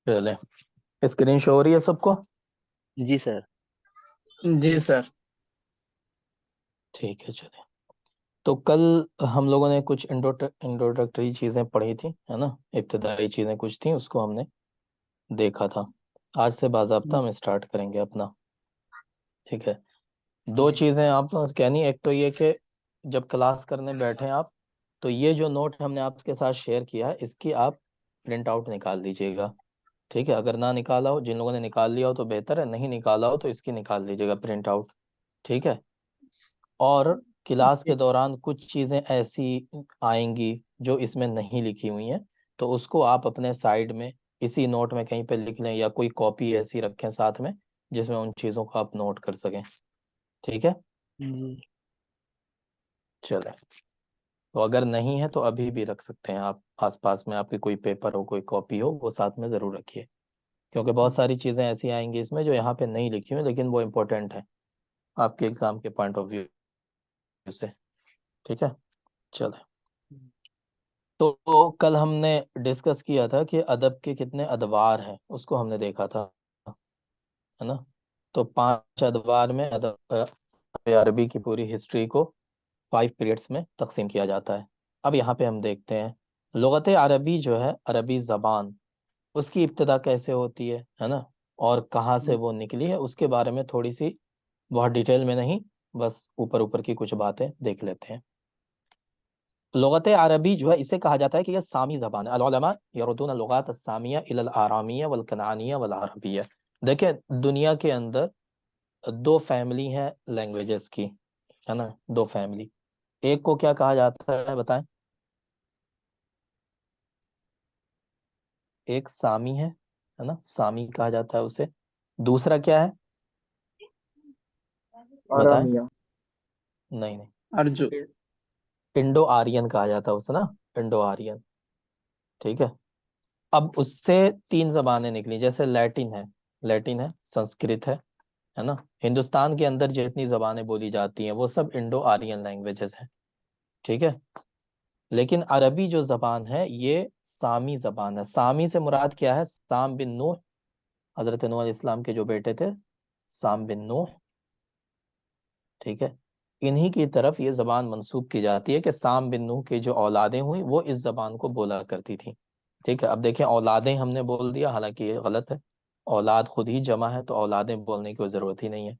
चले, screen show हो रही है सबको? जी सर। जी सर। ठीक है, चले। तो कल हम लोगों ने कुछ इंट्रोडक्टरी चीजें पढ़ी थी, है ना। इब्तदाई चीजें कुछ थी, उसको हमने देखा था। आज से बाकायदा हम स्टार्ट करेंगे अपना। ठीक है। दो जी। चीजें आप कहनी, एक तो ये कि जब क्लास करने बैठे आप, तो ये जो नोट हमने आपके साथ शेयर किया है इसकी आप प्रिंट आउट निकाल लीजिएगा। ठीक है, अगर ना निकाला हो, जिन लोगों ने निकाल लिया हो तो बेहतर है, नहीं निकाला हो तो इसकी निकाल लीजिएगा प्रिंट आउट। ठीक है। और क्लास के जी। दौरान कुछ चीजें ऐसी आएंगी जो इसमें नहीं लिखी हुई हैं, तो उसको आप अपने साइड में इसी नोट में कहीं पे लिख लें, या कोई कॉपी ऐसी रखें साथ में जिसमें उन चीजों को आप नोट कर सकें। ठीक है। जी। चले, तो अगर नहीं है तो अभी भी रख सकते हैं आप, आसपास में आपके कोई पेपर हो, कोई कॉपी हो, वो साथ में जरूर रखिए। क्योंकि बहुत सारी चीजें ऐसी आएंगी इसमें जो यहाँ पे नहीं लिखी हुई, लेकिन वो इम्पोर्टेंट है आपके एग्जाम के पॉइंट ऑफ व्यू से। ठीक है। चले, तो कल हमने डिस्कस किया था कि अदब के कितने अदवार हैं, उसको हमने देखा था, है ना। तो 5 अदवार में अदब अरबी की पूरी हिस्ट्री को 5 पीरियड्स में तकसीम किया जाता है। अब यहाँ पे हम देखते हैं लुगत अरबी जो है, अरबी ज़बान, उसकी इब्तिदा कैसे होती है ना, और कहाँ से वो निकली है, उसके बारे में थोड़ी सी, बहुत डिटेल में नहीं, बस ऊपर ऊपर की कुछ बातें देख लेते हैं। लुगत अरबी जो है, इसे कहा जाता है कि यह सामी ज़बान है। अल उलमा यरुद्दून लुगात अस्सामिया इलल आरामिया वल कनानिया वल अरबिया। देखिए, दुनिया के अंदर दो फैमिली है लैंग्वेजेस की, है ना, दो फैमिली। एक को क्या कहा जाता है बताएं? एक सामी है ना, सामी कहा जाता है उसे। दूसरा क्या है बताएं? आरामिया। नहीं नहीं, अर्जु। इंडो आर्यन कहा जाता है उसे ना, इंडो आर्यन। ठीक है। अब उससे 3 जबानें निकली, जैसे लैटिन है, लैटिन है, संस्कृत है ना। हिंदुस्तान के अंदर जितनी जबानें बोली जाती हैं वो सब इंडो आर्यन लैंग्वेजेस हैं। ठीक है। लेकिन अरबी जो जबान है ये सामी जबान है। सामी से मुराद क्या है? साम बिन नूह, हजरत नूह अलैहिस्सलाम के जो बेटे थे, साम बिन नूह। ठीक है। इन्हीं की तरफ ये जबान मंसूब की जाती है कि साम बिन नूह की जो औलादें हुई वो इस जबान को बोला करती थी। ठीक है। अब देखें, औलादें हमने बोल दिया, हालांकि ये गलत है। औलाद खुद ही जमा है, तो औलादें बोलने की कोई जरूरत ही नहीं है।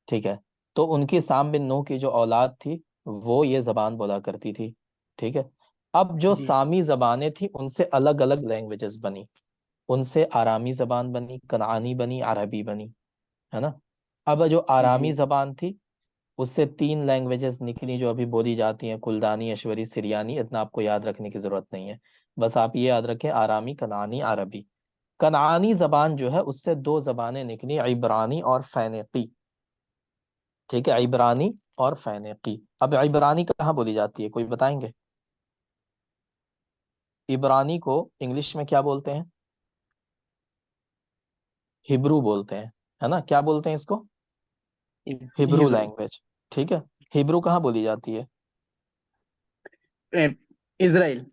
ठीक है। तो उनकी साम बिन नूह की जो औलाद थी वो ये जबान बोला करती थी। ठीक है। अब जो जी। सामी जबानें थी उनसे अलग अलग लैंग्वेजेस बनी। उनसे आरामी जबान बनी, कनानी बनी, अरबी बनी, है ना। अब जो जी। आरामी जबान थी उससे 3 लैंग्वेजेस निकली जो अभी बोली जाती हैं, कुल्दानी, अशवरी, सिरियानी। इतना आपको याद रखने की जरूरत नहीं है, बस आप ये याद रखें, आरामी, कनानी, अरबी। कनानी जबान जो है उससे 2 जबानें निकली, इब्रानी और फैनेकी। ठीक है, इब्रानी और फैनेकी। अब इब्रानी कहाँ बोली जाती है, कोई बताएंगे? इब्रानी को इंग्लिश में क्या बोलते हैं? हिब्रू बोलते हैं, है ना। क्या बोलते हैं इसको? Hebrew Hebrew. लैंग्वेज। ठीक है। हिब्रू कहाँ बोली जाती है? इजराइल।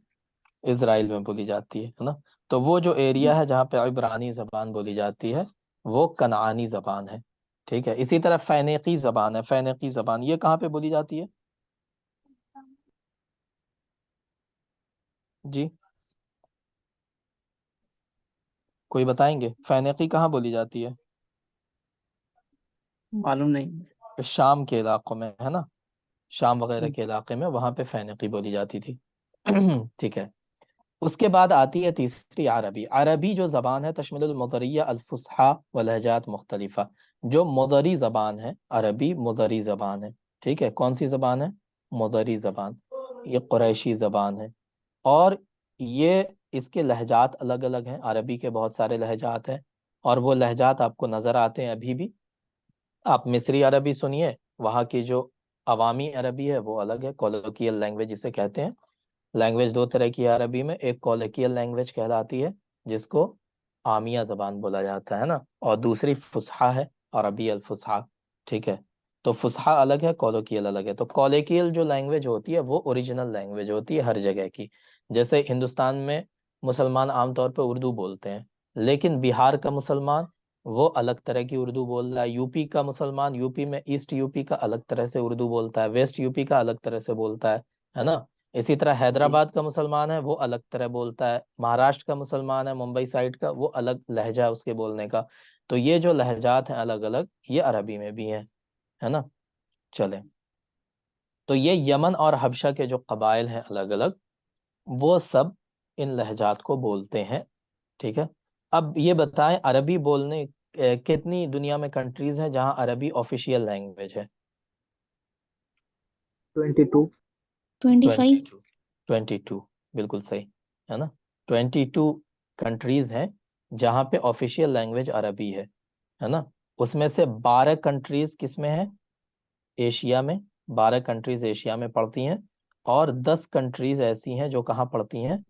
इसराइल में बोली जाती है ना। तो वो जो एरिया है जहाँ पे इब्रानी जबान बोली जाती है वो कनानी जबान है। ठीक है। इसी तरह फैनेकी जबान है, फैनेकी जबान ये कहाँ पे बोली जाती है जी? कोई बताएंगे फैनेकी कहाँ बोली जाती है? मालूम नहीं। शाम के इलाकों में, है ना। शाम वगैरह के इलाके में, वहां पे फैनेकी बोली जाती थी। ठीक है। उसके बाद आती है तीसरी अरबी। अरबी जो ज़बान है तशमिलुल मुदरिया अल फुसहा व लहजात मुख्तलिफा। जो मुदरी ज़बान है, अरबी मुदरी ज़बान है। ठीक है। कौन सी ज़बान है? मुदरी ज़बान। ये कुरैशी ज़बान है। और ये, इसके लहजात अलग अलग हैं, अरबी के बहुत सारे लहजात हैं, और वो लहजात आपको नज़र आते हैं अभी भी। आप मिस्री अरबी सुनिए, वहाँ की जो अवामी अरबी है वो अलग है, कोलोकियल लैंग्वेज जिसे कहते हैं। लैंग्वेज 2 तरह की है अरबी में, एक कोलिकियल लैंग्वेज कहलाती है जिसको आमिया जबान बोला जाता है ना, और दूसरी फुसहा है, अरबी अल फुसहा। ठीक है। तो फुसहा अलग है, कोलोकियल अलग है। तो कोलिकियल जो लैंग्वेज होती है वो ओरिजिनल लैंग्वेज होती है हर जगह की। जैसे हिंदुस्तान में मुसलमान आमतौर पर उर्दू बोलते हैं, लेकिन बिहार का मुसलमान वो अलग तरह की उर्दू बोल रहा है, यूपी का मुसलमान यूपी में ईस्ट यूपी का अलग तरह से उर्दू बोलता है, वेस्ट यूपी का अलग तरह से बोलता है ना। इसी तरह जी हैदराबाद का मुसलमान है वो अलग तरह बोलता है, महाराष्ट्र का मुसलमान है मुंबई साइड का वो अलग लहजा है उसके बोलने का। तो ये जो लहजात हैं अलग अलग, ये अरबी में भी हैं, है ना। चले, तो ये यमन और हबशा के जो कबाइल हैं अलग अलग, वो सब इन लहजात को बोलते हैं। ठीक है। अब ये बताएं, अरबी बोलने कितनी दुनिया में कंट्रीज हैं जहां अरबी ऑफिशियल लैंग्वेज है? 22। 25। 22। 22, बिल्कुल सही, है ना। 22 कंट्रीज हैं जहां पे ऑफिशियल लैंग्वेज अरबी है ना। उसमें से 12 कंट्रीज किस में है? एशिया में। 12 कंट्रीज एशिया में पड़ती हैं, और 10 कंट्रीज ऐसी हैं जो कहाँ पड़ती हैं?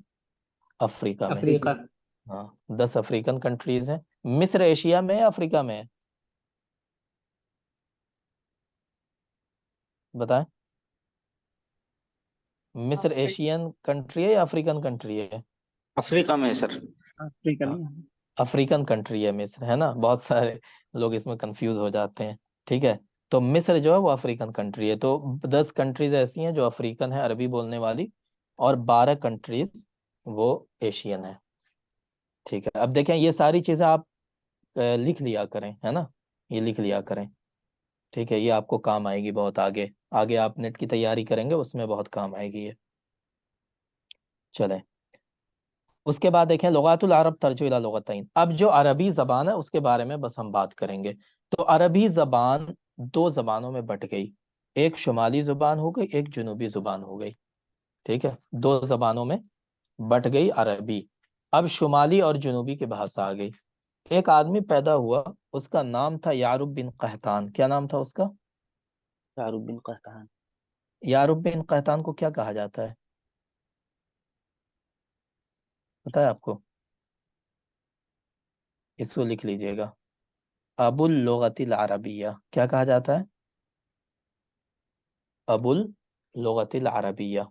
अफ्रीका में। अफ्रीका। अफ्रीका। हाँ, 10 अफ्रीकन कंट्रीज हैं। मिस्र एशिया में है अफ्रीका में है? बताएं। मिस्र एशियन कंट्री है या अफ्रीकन कंट्री है? अफ्रीका में है सर। अफ्रीका हाँ, नहीं। अफ्रीकन कंट्री है मिस्र, है ना। बहुत सारे लोग इसमें कंफ्यूज हो जाते हैं। ठीक है। तो मिस्र जो है वो अफ्रीकन कंट्री है। तो 10 कंट्रीज ऐसी हैं जो अफ्रीकन है अरबी बोलने वाली, और 12 कंट्रीज वो एशियन है। ठीक है। अब देखें, ये सारी चीजें आप लिख लिया करें, है ना। ये लिख लिया करें। ठीक है, ये आपको काम आएगी बहुत आगे। आगे आप नेट की तैयारी करेंगे उसमें बहुत काम आएगी ये। चलें, उसके बाद देखें लुगातुल अरब तर्जु इला लुगतैन। अब जो अरबी जबान है उसके बारे में बस हम बात करेंगे। तो अरबी जबान दो जबानों में बट गई, एक शुमाली जुबान हो गई, एक जुनूबी जुबान हो गई। ठीक है, दो जबानों में बट गई अरबी। अब शुमाली और जुनूबी की भाषा आ गई। एक आदमी पैदा हुआ, उसका नाम था यारुब बिन कहतान। क्या नाम था उसका? शाहरुख बिन कहतान। यारुब बिन कहतान को क्या कहा जाता है, पता है आपको? इसको लिख लीजिएगा, अबुल लुगतिल अरबिया। क्या कहा जाता है? अबुल लुगतिल अरबिया।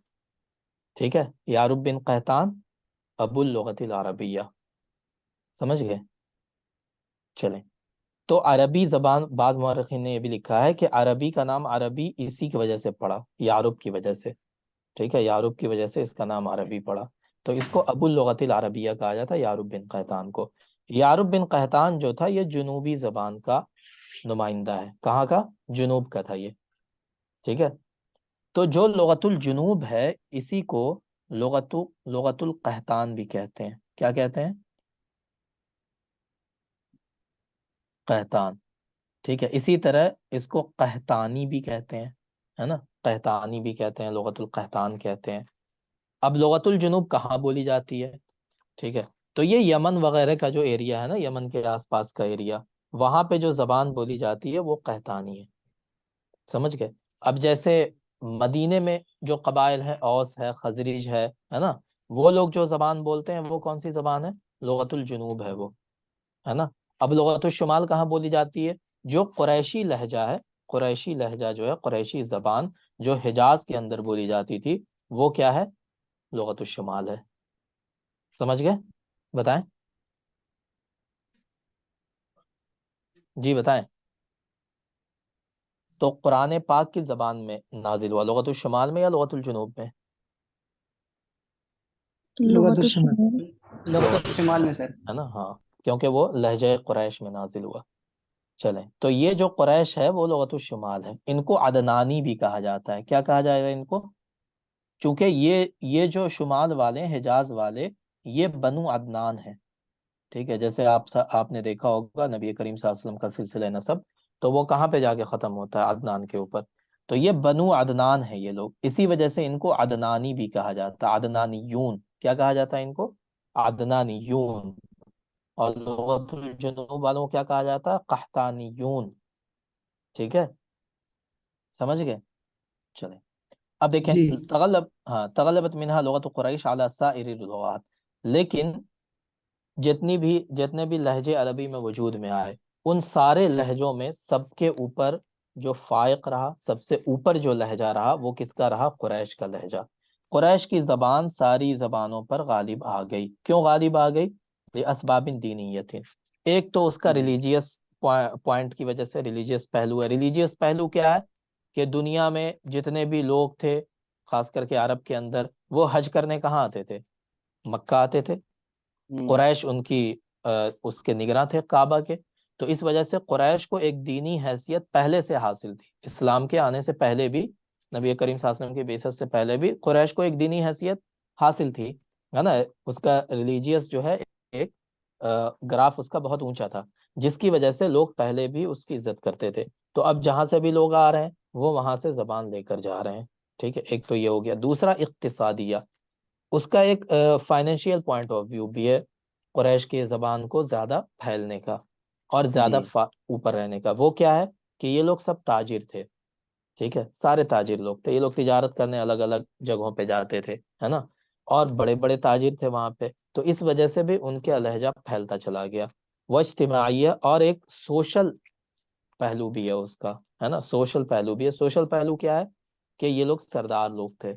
ठीक है, यारुब बिन कहतान अबुल लुगतिल अरबिया। समझ गए? चलें, तो अरबी जबान, बाज मौरखीन ने यह भी लिखा है कि अरबी का नाम अरबी इसी की वजह से पड़ा, यारुब की वजह से। ठीक है, यारुब की वजह से इसका नाम अरबी पड़ा। तो इसको अबुल लुगतिल अरबिया कहा जाता है, यारुब बिन कहतान को। यारुब बिन कहतान जो था ये जुनूबी जबान का नुमाइंदा है। कहाँ का? जुनूब का था ये। ठीक है। तो जो लुगतुल जुनूब है, इसी को लुगतुल कहतान भी कहते हैं। क्या कहते हैं? कहतान। ठीक है, इसी तरह इसको कहतानी भी कहते हैं, है ना। कहतानी भी कहते हैं, लुगतुल कहतान कहते हैं। अब लुगतुल जुनूब कहाँ बोली जाती है? ठीक है, तो ये यमन वगैरह का जो एरिया है ना, यमन के आसपास का एरिया, वहां पे जो जबान बोली जाती है वो कहतानी है। समझ गए? अब जैसे मदीने में जो कबाइल है, औस है, खजरीज है ना, वो लोग जो जबान बोलते हैं वो कौन सी जबान है? लुगतुल जुनूब है वो, है ना। अब लुगतुल शुमाल कहाँ बोली जाती है? जो कुरैशी लहजा है, कुरैशी लहजा जो है, कुरैशी जबान जो हिजाज के अंदर बोली जाती थी, वो क्या है? लुगतुल शुमाल है। समझ गए? बताएं। जी बताएं। तो कुरान पाक की जबान में नाजिल हुआ लुगतुल शुमाल में या लुगतुल जुनूब में? लुगत शुमाल। शुमाल। लोग लुगतुल शुमाल में शुमाल, सर। है ना। हाँ, क्योंकि वो लहजे कुरैश में नाजिल हुआ। चलें, तो ये जो कुरैश है वो लुगतुल शुमाल है। इनको अदनानी भी कहा जाता है। क्या कहा जाएगा इनको? चूंकि ये जो शुमाल वाले हैं, हिजाज वाले, ये बनु अदनान है। ठीक है, जैसे आपने देखा होगा नबी करीम सल्लल्लाहु अलैहि वसल्लम का सिलसिला नसब, तो वो कहाँ पे जाके खत्म होता है? अदनान के ऊपर। तो ये बनु अदनान है ये लोग, इसी वजह से इनको अदनानी भी कहा जाता है, अदनानीयून। क्या कहा जाता है इनको? अदनानीयून। और लुगतुल जुनूब वालों को क्या कहा जाता है? कहतानीयून। ठीक है, समझ गए? चले, अब देखें, जी। तगलबत मिनहा लुगत कुरैश अला साइरिल लुगात। लेकिन जितने भी लहजे अरबी में वजूद में आए, उन सारे लहजों में सबके ऊपर जो फायक रहा, सबसे ऊपर जो लहजा रहा, वो किसका रहा? कुरैश का लहजा। कुरैश की जबान सारी जबानों पर गालिब आ गई। क्यों गालिब आ गई? लिअस्बाबिन दीनियतिन। एक तो उसका रिलीजियस पॉइंट की वजह से, रिलीजियस पहलू है। रिलीजियस पहलू क्या है कि दुनिया में जितने भी लोग थे, खास करके अरब के अंदर, वो हज करने कहाँ आते थे? मक्का आते थे। कुरैश उनकी उसके निगरान थे, काबा के। तो इस वजह से कुरैश को एक दीनी हैसियत पहले से हासिल थी, इस्लाम के आने से पहले भी, नबी करीम सल्लल्लाहु अलैहि वसल्लम की बेइज्जत से पहले भी कुरैश को एक दीनी हैसियत हासिल थी, है ना। उसका रिलीजियस जो है एक ग्राफ उसका बहुत ऊंचा था, जिसकी वजह से लोग पहले भी उसकी इज्जत करते थे। तो अब जहां से भी लोग आ रहे हैं वो वहां से जबान लेकर जा रहे हैं। ठीक है, एक तो ये हो गया। दूसरा इक्तिसादिया, उसका एक फाइनेंशियल पॉइंट ऑफ व्यू भी है कुरैश के ज़बान को ज़्यादा फैलने का और ज़्यादा जी ऊपर रहने का। वो क्या है कि ये लोग सब ताजिर थे। ठीक है, सारे ताजिर लोग थे, ये लोग तिजारत करने अलग अलग जगहों पे जाते थे, है ना। और बड़े बड़े ताजिर थे वहां पे, तो इस वजह से भी उनके लहजा फैलता चला गया। वह इज्तिमाइया, और एक सोशल पहलू भी है उसका, है ना। सोशल पहलू भी है। सोशल पहलू क्या है कि ये लोग सरदार लोग थे।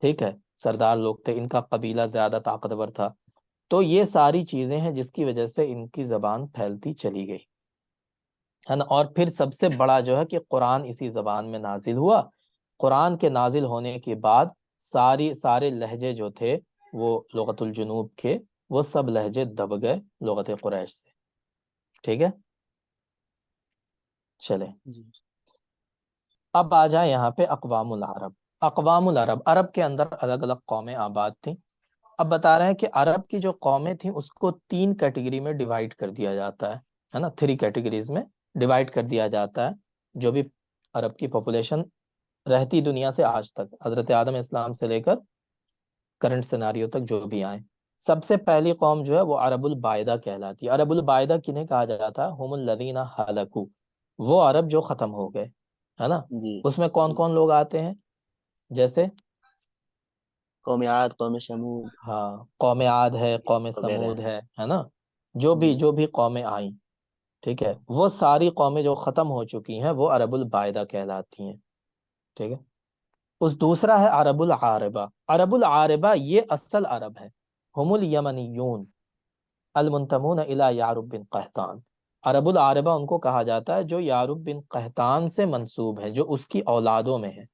ठीक है, सरदार लोग थे, इनका कबीला ज्यादा ताकतवर था। तो ये सारी चीजें हैं जिसकी वजह से इनकी जबान फैलती चली गई, है ना। और फिर सबसे बड़ा जो है कि कुरान इसी जबान में नाजिल हुआ। कुरान के नाजिल होने के बाद सारे लहजे जो थे वो लुगतुल जुनूब के, वो सब लहजे दब गए लुगत कुरैश से। ठीक है, चले जी अब आ जाए यहाँ पे अक़वामुल अरब। अक़वामुल अरब, अरब के अंदर अलग अलग कौमें आबाद थी। अब बता रहे हैं कि अरब की जो कौमें थी उसको तीन कैटेगरी में डिवाइड कर दिया जाता है ना। थ्री कैटेगरीज में डिवाइड कर दिया जाता है। जो भी अरब की पॉपुलेशन रहती दुनिया से आज तक, हजरत आदम इस्लाम से लेकर करंट सिनारियो तक जो भी आए, सबसे पहली कौम जो है वो अरबुल बायदा कहलाती है। अरबुल बायदा किन्हें कहा जाता है? हुमुल लदीना हलकू, वो अरब जो खत्म हो गए, है ना। जी उसमें कौन कौन लोग आते हैं? जैसे कौम आद, कौम समूद हाँ, कौम आद है, कौम वगैरह। समूद है ना। जो भी जी जो भी कौमें आई, ठीक है, वो सारी कौमें जो खत्म हो चुकी हैं वो अरबुल बायदा कहलाती हैं। ठीक है। उस दूसरा है अरबुल आरबा। अरबुल आरबा ये असल अरब है। हुमुल यमनियून अल मुंतमून इला यारुब बिन कहतान। अरबुल आरबा उनको कहा जाता है जो यारुब बिन कहतान से मंसूब है, जो उसकी औलादों में है।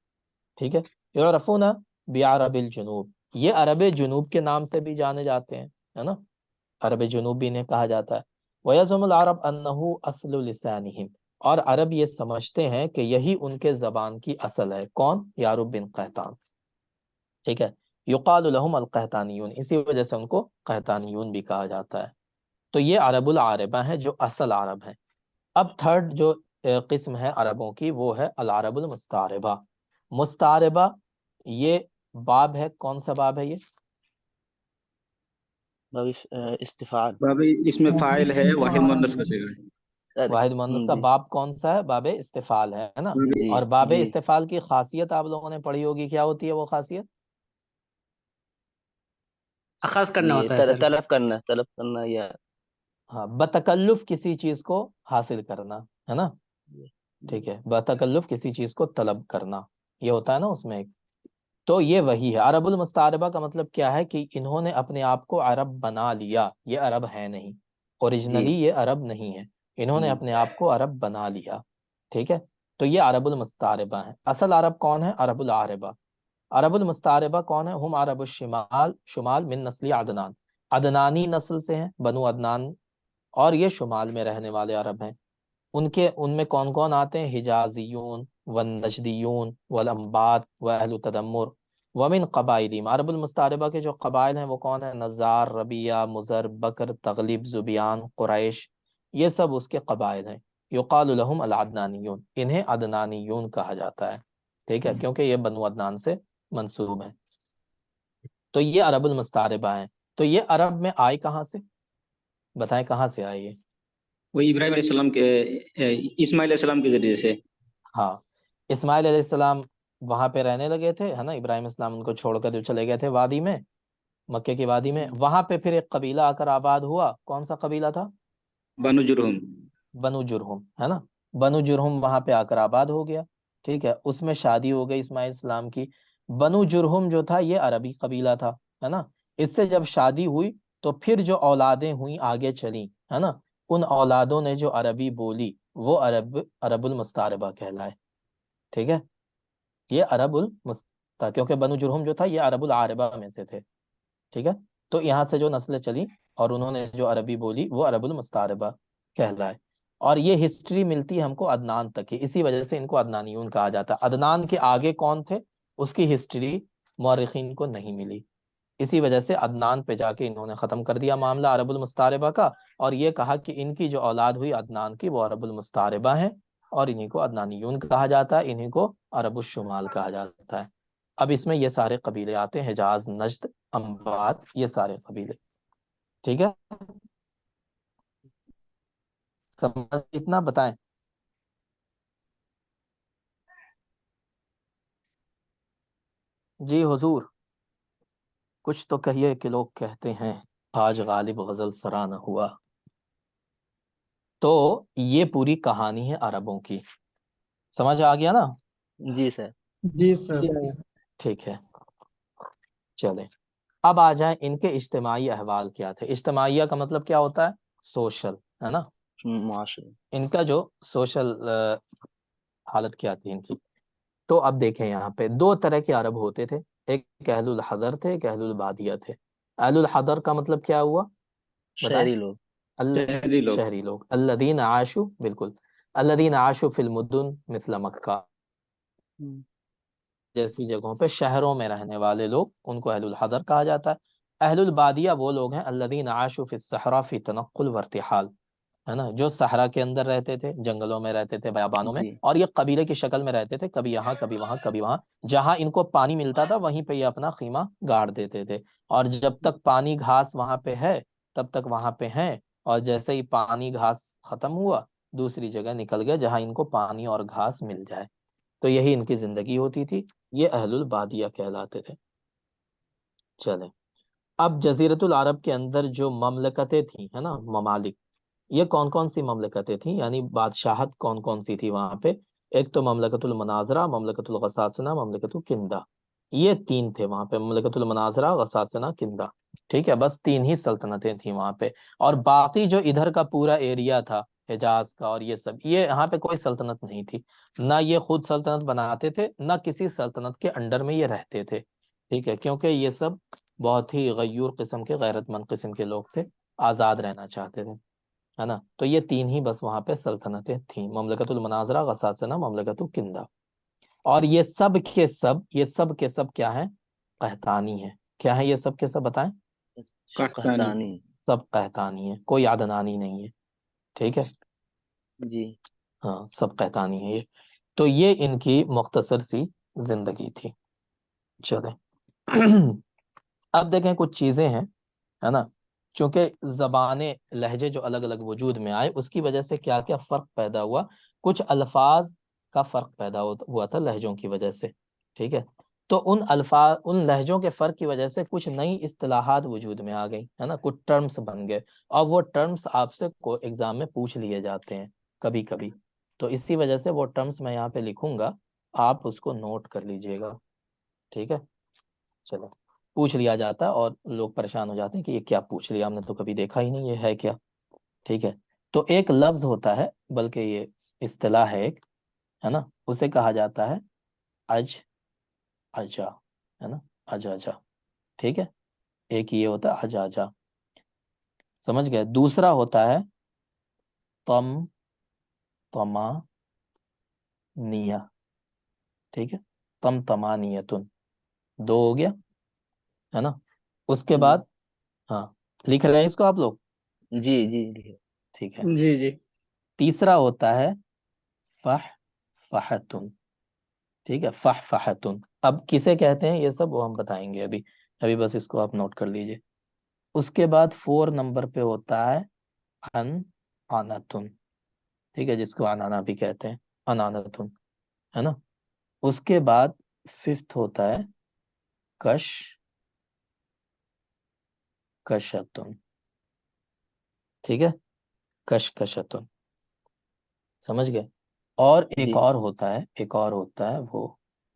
ठीक है। युरफूना बिअरबिल जुनूब, ये अरब जुनूब के नाम से भी जाने जाते हैं, है ना। अरब जुनूब भी इन्हें कहा जाता है। वयज़ुमुल अरब अन्नहु अस्लु लिसानिहिम, और अरब ये समझते हैं कि यही उनके जबान की असल है। कौन? यारुब बिन कहतान। ठीक है। युकालु लहुम अल कहतानियून, इसी वजह से उनको कहतानियून भी कहा जाता है। तो ये अरबुल आरबा है जो असल अरब है। अब थर्ड जो किस्म है अरबों की वो है अल अरबुल मुस्तारबा। मुस्तारबा ये बाब है, कौन सा बाब है ये? इस्तिफाल। भाभी इसमें फाइल है, वाहिद मुअन्नस का सिगा है। अरे वाहिद मुअन्नस का जी बाब कौन सा है? बाबे इस्तिफाल है ना। भाभी जी और बाबे जी इस्तिफाल की खासियत आप लोगों ने पढ़ी होगी, क्या होती है वो खासियत? अखज़ करना ये होता है सर। तलब करना या हाँ, बतकल्लुफ किसी चीज को हासिल करना, है ना। ठीक है, बतकल्लुफ किसी चीज को तलब करना, ये होता है ना उसमें एक। तो ये वही है। अरबुल मुस्तारबा का मतलब क्या है कि इन्होंने अपने आप को अरब बना लिया, ये अरब है नहीं, जी ओरिजिनली ये अरब नहीं है, इन्होंने अपने आप को अरब बना लिया। ठीक है। तो ये अरबुल मुस्तारबा है। असल अरब कौन है? अरबुल आरबा। अरबुल मुस्तारबा कौन है? हम अरब शुमाल, शुमाल मिन नस्ली अदनान, अदनानी नस्ल से हैं, बनु अदनान। और ये शुमाल में रहने वाले अरब हैं। उनके उनमें कौन कौन आते हैं? हिजाजियून व नजदियून वल अम्बात व अहलु तदम्मुर वमिन कबाइलिम। अरबुल मुस्तारबा के जो कबाइल हैं वो कौन है? नज़ार, रबिया, मुजर, बकर, तगलिब, जुबियान, कुरैश, ये सब उसके कबाइल हैं। युकालु लहुम अल अदनानियून, इन्हें अदनानियून कहा जाता है। ठीक है, क्योंकि ये बनु अदनान से मंसूब है। तो ये अरबुल मुस्तारबा है। तो ये अरब में आए कहाँ से? बताएं कहाँ से आए ये? वही इब्राहिम अलैहिस्सलाम के इस्माइल अलैहिस्सलाम के जरिए से। हाँ, इस्माइल अलैहिस्सलाम वहां पे रहने लगे थे, है ना। इब्राहिम इस्लाम उनको छोड़कर जो चले गए थे वादी में, मक्के की वादी में, वहां पे फिर एक कबीला आकर आबाद हुआ। कौन सा कबीला था? बनु जुरहुम। बनु जुरहुम, है ना। बनु जुरहुम वहां पे आकर आबाद हो गया। ठीक है, उसमें शादी हो गई इस्माइल इस्लाम की। बनु जुरहुम जो था ये अरबी कबीला था, है ना। इससे जब शादी हुई तो फिर जो औलादें हुई आगे चली, है ना, उन औलादों ने जो अरबी बोली वो अरबुल मुस्तारबा कहलाए। ठीक है, ये अरबुल मुस्ता, क्योंकि बनु जुरहुम जो था ये अरबुल आरबा में से थे। ठीक है, तो यहाँ से जो नस्लें चली और उन्होंने जो अरबी बोली वो अरबुल मुस्तारबा कहलाए। और ये हिस्ट्री मिलती है हमको अदनान तक की, इसी वजह से इनको अदनानियून कहा जाता है। अदनान के आगे कौन थे उसकी हिस्ट्री मौरखीन को नहीं मिली, इसी वजह से अदनान पे जाके इन्होंने खत्म कर दिया मामला अरबुल मुस्तारबा का, और ये कहा कि इनकी जो औलाद हुई अदनान की वो अरबुल मुस्तारबा है, और इन्हीं को अदनानियून कहा जाता है, इन्हीं को अरबुल शुमाल कहा जाता है। अब इसमें ये सारे कबीले आते हैं, हिजाज, नजद, अंबात, ये सारे कबीले। ठीक है, समझ इतना बताएं। जी हुजूर, कुछ तो कहिए कि लोग कहते हैं आज गालिब गजल सरा न हुआ। तो ये पूरी कहानी है अरबों की, समझ आ गया ना? जी सर। जी सर। ठीक है, चले अब आ जाए इनके इज्तिमाई अहवाल क्या थे। इज्तिमाइया का मतलब क्या होता है? सोशल, है ना। मुआशरे। इनका जो सोशल हालत क्या थी इनकी। तो अब देखें, यहाँ पे दो तरह के अरब होते थे, एक अहलुल हदर थे, एक अहलुल बादिया थे। अहलुल हदर का मतलब क्या हुआ, बताएं? शहरी लोग। अल शहरी लोग। शहरी लोग, अल्लदीन आशु, बिल्कुल, अल्लदीन आशु फिल मुदुन मिथला मक्का, हम्म। जैसी जगहों पे शहरों में रहने वाले लोग, उनको अहलुल हदर कहा जाता है। अहलुल बादिया वो लोग हैं अल्लदीन आशु फिस सहरा फी तनक्कुल वर्तिहाल, है ना, जो सहरा के अंदर रहते थे, जंगलों में रहते थे, बयाबानों में, जी और ये कबीले की शक्ल में रहते थे, कभी यहाँ कभी वहां कभी वहां। जहां इनको पानी मिलता था वहीं पे ये अपना खीमा गाड़ देते थे, और जब तक पानी घास वहां पे है तब तक वहां पे हैं, और जैसे ही पानी घास खत्म हुआ दूसरी जगह निकल गए जहां इनको पानी और घास मिल जाए। तो यही इनकी जिंदगी होती थी, ये अहलुल बादिया कहलाते थे। चले, अब जजीरतुल अरब के अंदर जो ममलकतें थी, है ना, ममालिक, ये कौन कौन सी ममलकतें थी, यानी बादशाहत कौन कौन सी थी वहां पे। एक तो ममलकतुल मनाजरा, ममलकतुल गसासना, ममलकतुल किंदा, ये तीन थे वहां पे, ममलकतुल मनाजरा, गसासना, किंदा। ठीक है, बस तीन ही सल्तनतें थी वहां पे। और बाकी जो इधर का पूरा एरिया था हिजाज का और ये सब, ये यहाँ पे कोई सल्तनत नहीं थी, ना ये खुद सल्तनत बनाते थे ना किसी सल्तनत के अंडर में ये रहते थे। ठीक है, क्योंकि ये सब बहुत ही गयूर किस्म के, गैरतमंद किस्म के लोग थे, आजाद रहना चाहते थे, है ना। तो ये तीन ही बस वहां पे सल्तनतें थीं, ममलकतुल मनाजरा, गसासना, ममलकतुल किंदा। और ये सब के सब क्या है? कहतानी है। क्या है ये सब के सब, बताएं? कहानी। कहतानी। सब कहतानी है, कोई आदनानी नहीं है। ठीक है, जी। हाँ, सब कहतानी है ये। तो ये इनकी मुख्तसर सी जिंदगी थी। चले अब देखें कुछ चीजें हैं, है ना, चूंकि जबानें, लहजे जो अलग अलग वजूद में आए उसकी वजह से क्या क्या फर्क पैदा हुआ। कुछ अल्फाज का फर्क पैदा हुआ था लहजों की वजह से। ठीक है, तो उन लहजों के फर्क की वजह से कुछ नई इस्तिलाहात वजूद में आ गई, है ना, कुछ टर्म्स बन गए, और वो टर्म्स आपसे को एग्जाम में पूछ लिए जाते हैं कभी कभी। तो इसी वजह से वो टर्म्स मैं यहाँ पे लिखूंगा, आप उसको नोट कर लीजिएगा। ठीक है, चलो, पूछ लिया जाता है और लोग परेशान हो जाते हैं कि ये क्या पूछ लिया, हमने तो कभी देखा ही नहीं, ये है क्या। ठीक है, तो एक लफ्ज होता है, बल्कि ये इस्तिलाह है एक, है ना, उसे कहा जाता है अज अजा, है ना, अज अजा। ठीक है, एक ये होता है अज अजा, समझ गए। दूसरा होता है तम तमा निया। ठीक है, तम तमा नियतुन, दो हो गया, है ना। उसके जी बाद, हाँ, लिख रहे हैं इसको आप लोग? जी जी जी। ठीक है, जी जी। तीसरा होता है फह फहतुन। ठीक है, फह फहतुन, अब किसे कहते हैं ये सब वो हम बताएंगे अभी, अभी बस इसको आप नोट कर लीजिए। उसके बाद 4 नंबर पे होता है अन आनातुन। ठीक है, जिसको अनाना भी कहते हैं, अनानातुन, है ना। उसके बाद 5th होता है कश कशतुन। ठीक है, कश कशतुन, समझ गए। और एक जी। और होता है, एक और होता है,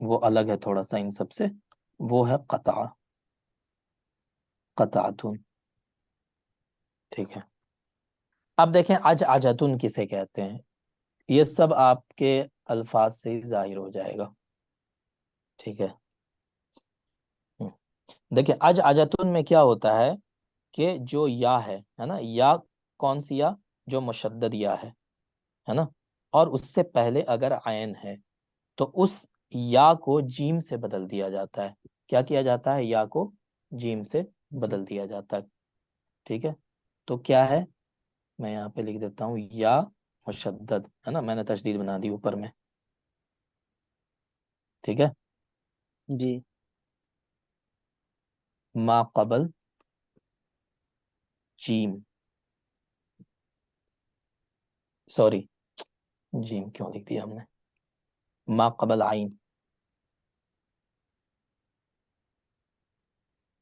वो अलग है थोड़ा सा इन सबसे, वो है कता, कतातुन। ठीक है। अब देखें अज अजतुन किसे कहते हैं, ये सब आपके अल्फाज से ही जाहिर हो जाएगा। ठीक है। देखिए अज अजतुन में क्या होता है कि जो या है ना, या कौन सी या, जो मुशद्दद या है ना, और उससे पहले अगर आयन है तो उस या को जीम से बदल दिया जाता है। क्या किया जाता है, या को जीम से जी बदल दिया जाता है। ठीक है। तो क्या है, मैं यहाँ पे लिख देता हूँ या मुशद्दद, है ना, मैंने तशदीद बना दी ऊपर में। ठीक है। जी मा कबल जीम, सॉरी जीम क्यों लिख दिया हमने, मा कबल आइन,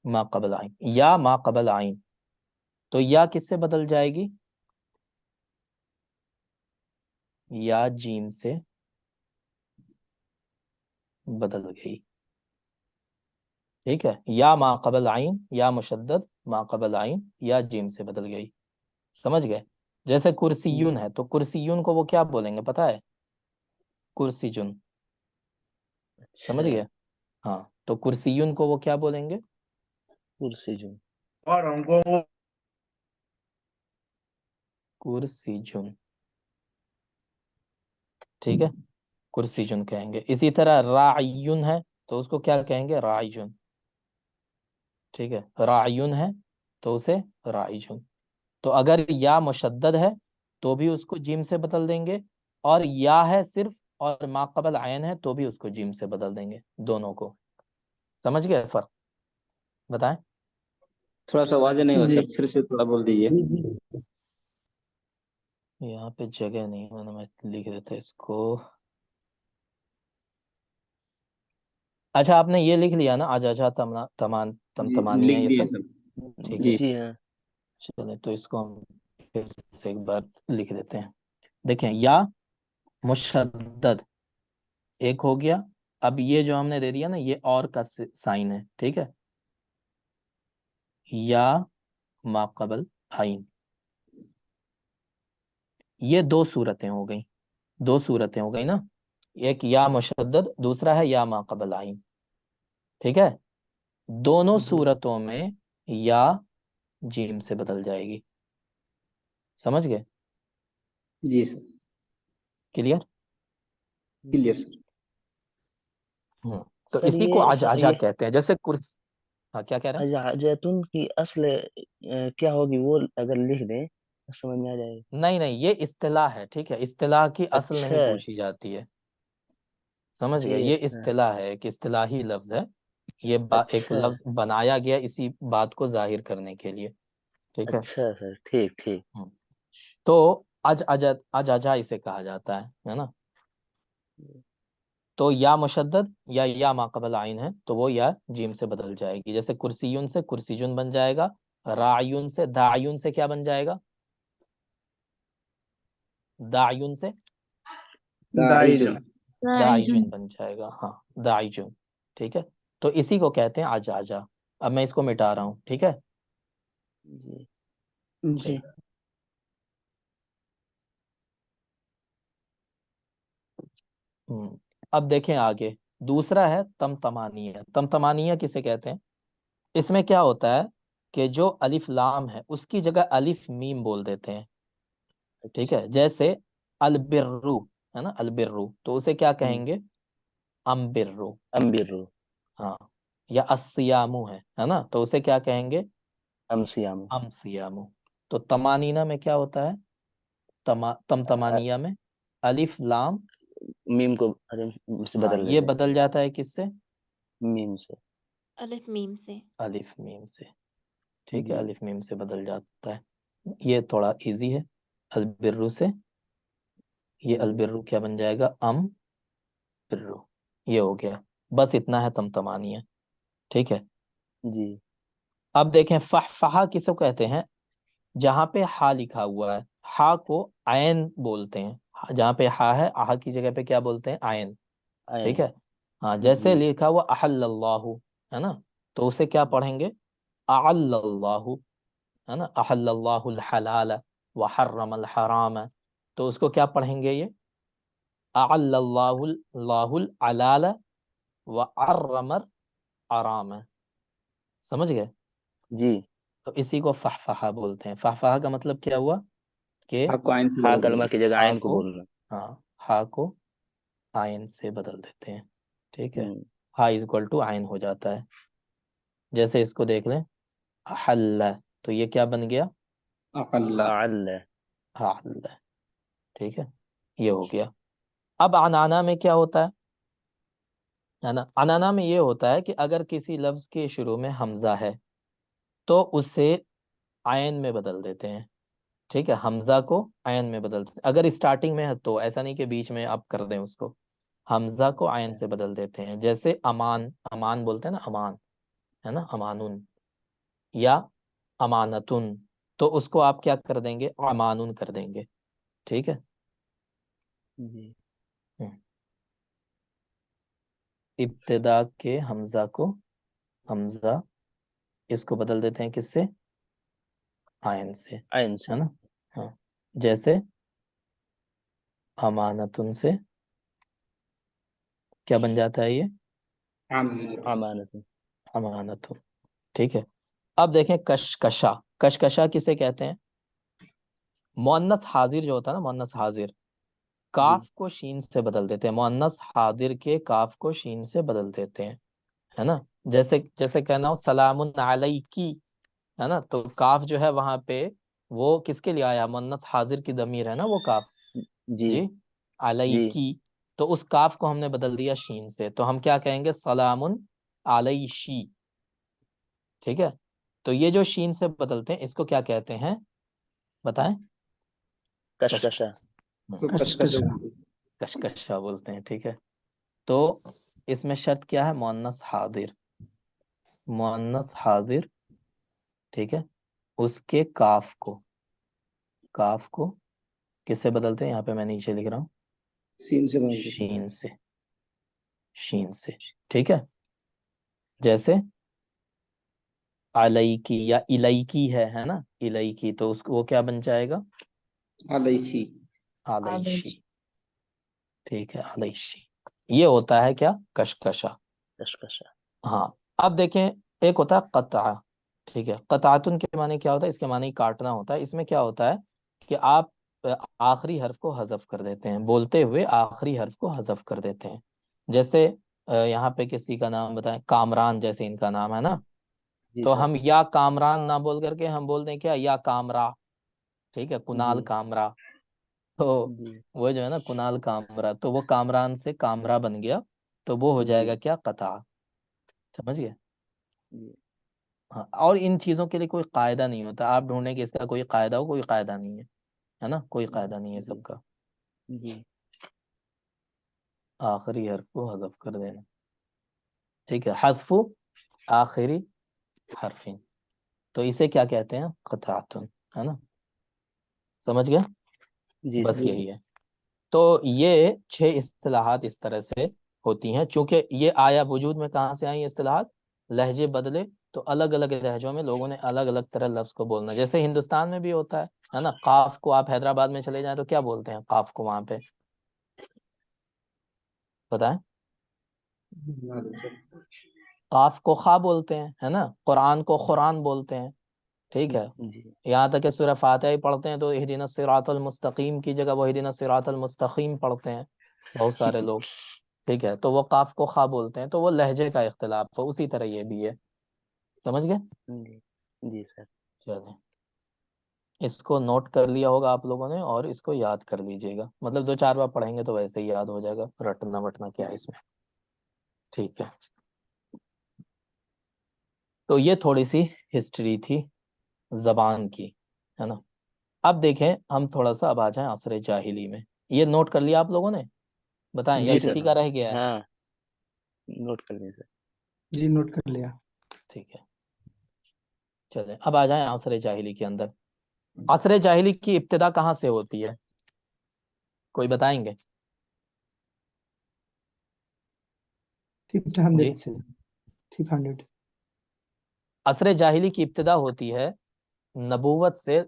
मा कबल आइन या मा कबल आइन। तो या किससे बदल जाएगी, या जीम से बदल गई। ठीक है। या मा कबल आइन, या मुशद्दद मा कबल आइन, या जीम से बदल गई। समझ गए। जैसे कुर्सीयुन है तो कुर्सीयुन को वो क्या बोलेंगे पता है, कुर्सीजुन। समझ अच्छा। गए। हाँ, तो कुर्सीयुन को वो क्या बोलेंगे, कुर्सी जो। कुर्सीजुन। ठीक है, कुर्सीजुन कहेंगे। इसी तरह रायुन है तो उसको क्या कहेंगे, रायुन। ठीक है, रायुन है तो उसे रायुन। तो अगर या मुशद्दद है तो भी उसको जीम से बदल देंगे, और या है सिर्फ और माकबल आयन है तो भी उसको जीम से बदल देंगे, दोनों को। समझ गए फर्क, बताएं। थोड़ा सा वाजे नहीं होता, जी फिर से थोड़ा बोल दीजिए। यहाँ पे जगह नहीं, मैं लिख देता इसको। अच्छा आपने ये लिख लिया ना, आजा तमना तमान तम तमानिया लिख ये दिए सब। सब। ठीक है, जी। जी हाँ। चले तो इसको हम फिर से एक बार लिख देते हैं। देखें या मुशद्दद एक हो गया। अब ये जो हमने दे दिया ना, ये और का साइन है। ठीक है, या माकबल आइन, ये दो सूरतें हो गई, दो सूरतें हो गई ना, एक या मुशद्दद, दूसरा है या माकबल आइन। ठीक है, दोनों जी सूरतों में या जीम से बदल जाएगी। समझ गए, जी सर। क्लियर। Clear sir. तो सर इसी को ये आज सर आजा ये कहते हैं, जैसे कुर्स। हाँ, क्या कह रहे हैं। जैतून की असल क्या होगी वो अगर लिख दें तो समझ में आ जाएगा। नहीं नहीं, ये इस्तिलाह है। ठीक है, इस्तिलाह की असल नहीं अच्छा। पूछी जाती है। समझ अच्छा गए, ये ये अच्छा। इस्तिलाह है, एक इस्तिलाही लफ्ज है। ये एक अच्छा। लफ्ज बनाया गया इसी बात को जाहिर करने के लिए। ठीक है। अच्छा सर ठीक ठीक। हम्म। तो अज अजा इसे कहा जाता है ना। तो या मुशद्दद या माकबल आइन है तो वो या जीम से बदल जाएगी। जैसे कुर्सीयुन से कुर्सीजुन बन जाएगा, रायुन से दायुन से क्या बन जाएगा, दायुन से दाइजुन। दाइजुन। राइजुन। दाइजुन बन जाएगा। हाँ, दाइजुन। ठीक है। तो इसी को कहते हैं आजा आजा। अब मैं इसको मिटा रहा हूँ। ठीक है। जी जी चलिए। अब देखें आगे, दूसरा है तमतमानिया। तमतमानिया किसे कहते हैं, इसमें क्या होता है कि जो अलिफ लाम है उसकी जगह अलिफ मीम बोल देते हैं। ठीक अच्छा। है, जैसे अलबिर्रु है ना, अलबिर्रु तो उसे क्या हम्म, कहेंगे, अम्बिर्रु। अम्बिरू। हाँ, या अस्सियामु है ना, तो उसे क्या कहेंगे, अमसियामु। अमसियामु। तो तमानीना में क्या होता है, तमतमानिया में अलिफ लाम, मीम को अरे से हाँ बदल ये देते हैं। बदल जाता है किससे, मीम से। अलिफ मीम से। अलिफ मीम से। ठीक है, जी अलिफ मीम से बदल जाता है। ये थोड़ा इजी है, अलबिर्रु से ये जी अलबिर्रु क्या बन जाएगा, अम बिर्रु। ये हो गया, बस इतना है तमतमानिया। ठीक है। जी। अब देखें फहा किसे कहते हैं, जहां पे हा लिखा हुआ है, हा को आयन बोलते हैं। जहां पे हा है, आहा की जगह पे क्या बोलते हैं, आयन। ठीक आयन। है। हाँ, जी जैसे लिखा हुआ अहल्लल्लाहु है ना, तो उसे क्या पढ़ेंगे, अल्लाहु। है ना, अहल्लल्लाहुल हलाल व हर्रमल हराम, तो उसको क्या पढ़ेंगे ये, अहल्लल्लाहुल हलाल व हर्रमल हराम। समझ गए? जी। तो इसी को फहफहा बोलते हैं। फहफहा का मतलब क्या हुआ कि आपको आइन से हा बदल कलमा देंगे। की जगह हा आयन को को, बोलना। हाँ, हा को आयन से बदल देते हैं। ठीक है, हम्म। हा इज इक्वल टू आयन हो जाता है। जैसे इसको देख लें, हल्ला, तो ये क्या बन गया, अल्लाह। अल्लाह। हल्ला। ठीक है, ये हो गया। अब अनाना में क्या होता है ना, अनाना में ये होता है कि अगर किसी लफ्ज के शुरू में हमजा है तो उसे आयन में बदल देते हैं। ठीक है, हमजा को आयन में बदल देते हैं। अगर स्टार्टिंग में है तो, ऐसा नहीं कि बीच में आप कर दें उसको, हमजा को आयन अच्छा। से बदल देते हैं। जैसे अमान, अमान बोलते हैं ना, अमान, है ना, अमानुन, या अमानतुन, तो उसको आप क्या कर देंगे, अमानुन कर देंगे। ठीक है। जी। हम्म। इब्तिदा के हमजा को, हमजा, इसको बदल देते हैं किससे, आयन से, आयन से। है ना। हाँ, जैसे अमानतुन से क्या बन जाता है ये, अमानत। अमानतुन। ठीक है। अब देखें कशकशा, कशकशा किसे कहते हैं, मुअन्नस हाजिर जो होता है ना, मुअन्नस हाजिर, जी। काफ को शीन से बदल देते हैं। मुअन्नस हाजिर के काफ को शीन से बदल देते हैं, है ना। जैसे जैसे कहना हो सलामुन अलैकी, है ना, तो काफ जो है वहां पे वो किसके लिए आया, मुअन्नस हाजिर की दमीर है ना वो काफ, जी। जी, जी। अलैकी। तो उस काफ को हमने बदल दिया शीन से, तो हम क्या कहेंगे, सलामुन अलैशी। ठीक है, तो ये जो शीन से बदलते हैं इसको क्या कहते हैं, बताएं। कश कशकशा। तो कशकश कशकशा। कशकशा बोलते हैं। ठीक है, तो इसमें शर्त क्या है, मुअन्नस हाजिर, मुअन्नस हाजिर, ठीक है, उसके काफ को, काफ को किससे बदलते हैं, यहाँ पे मैं नीचे लिख रहा हूँ, सीन से बदल देते शीन से, शीन से। ठीक है, जैसे अलैकी या इलैकी है ना, इलैकी, तो उसको वो क्या बन जाएगा, हैं। अलैसी। अलैशी। ठीक है, अलैशी। ये होता है क्या, कशकशा। कशकशा। हाँ, अब देखें, एक होता है कतआ। ठीक है, कतआतुन के माने क्या होता है, इसके माने ही काटना होता है। इसमें क्या होता है कि आप आखिरी हर्फ को हजफ कर देते हैं, बोलते हुए आखिरी हर्फ को हजफ कर देते हैं। जैसे यहाँ पे किसी का नाम बताएं, कामरान, जैसे इनका नाम है ना, जी तो सर। हम या कामरान ना बोल करके हम बोल दें क्या, या कामरा। ठीक है, जी। कुणाल कामरा, तो जी। वो जो है ना कुणाल कामरा, तो वो कामरान से कामरा बन गया, तो वो हो जी। जाएगा क्या, कता। समझ गए। जी। हाँ, और इन चीजों के लिए कोई कायदा नहीं होता, आप ढूंढें कि इसका कोई कायदा हो, कोई कायदा नहीं है ना, कोई कायदा नहीं है जी। सबका। जी। आखिरी हर्फ को हजफ कर देना। ठीक है, हज़्फ़ु आखिरी हरफिन, तो इसे क्या कहते हैं, क़ताअतुन, है ना। समझ गए, जी बस सर। जी सर। यही है। तो ये 6 इस्तिलाहात इस तरह से होती हैं। चूंकि ये आया वजूद में कहाँ से आई इस्तिलाहात, लहजे बदले, तो अलग अलग लहजों में लोगों ने अलग अलग तरह लफ्ज को बोलना। जैसे हिंदुस्तान में भी होता है ना, काफ को आप हैदराबाद में चले जाएं तो क्या बोलते हैं, काफ को वहां पे, बताएं। काफ को खा बोलते हैं, है ना, कुरान को कुरान बोलते हैं। ठीक है, जी। यहाँ तक कि सूरह फातिहा ही पढ़ते हैं तो इहदिनस सिरातल मुस्तकीम की जगह वो इहदिनस सिरातल मुस्तकीम पढ़ते हैं बहुत सारे लोग। ठीक है, तो वो काफ को खा बोलते हैं, तो वो लहजे का इख्तिलाफ है, उसी तरह ये भी है। समझ गए। जी। जी सर। चलें, इसको नोट कर लिया होगा आप लोगों ने, और इसको याद कर लीजिएगा, मतलब 2-4 बार पढ़ेंगे तो वैसे ही याद हो जाएगा, रटना वटना क्या है इसमें। ठीक है, तो ये थोड़ी सी हिस्ट्री थी जबान की, है ना। अब देखें, हम थोड़ा सा अब आ जाएं असर जाहिली में। ये नोट कर लिया आप लोगों ने, बताएं, या जी किसी सर। का रह गया है। हाँ, नोट कर लें सर। जी नोट कर लिया। ठीक है, चलें अब आ जाएं असर जाहिली के अंदर। असर जाहिली की इब्तिदा कहाँ से होती है, कोई बताएंगे। 500 जी, से 500। असर जाहिली की इब्तिदा होती है नबूवत से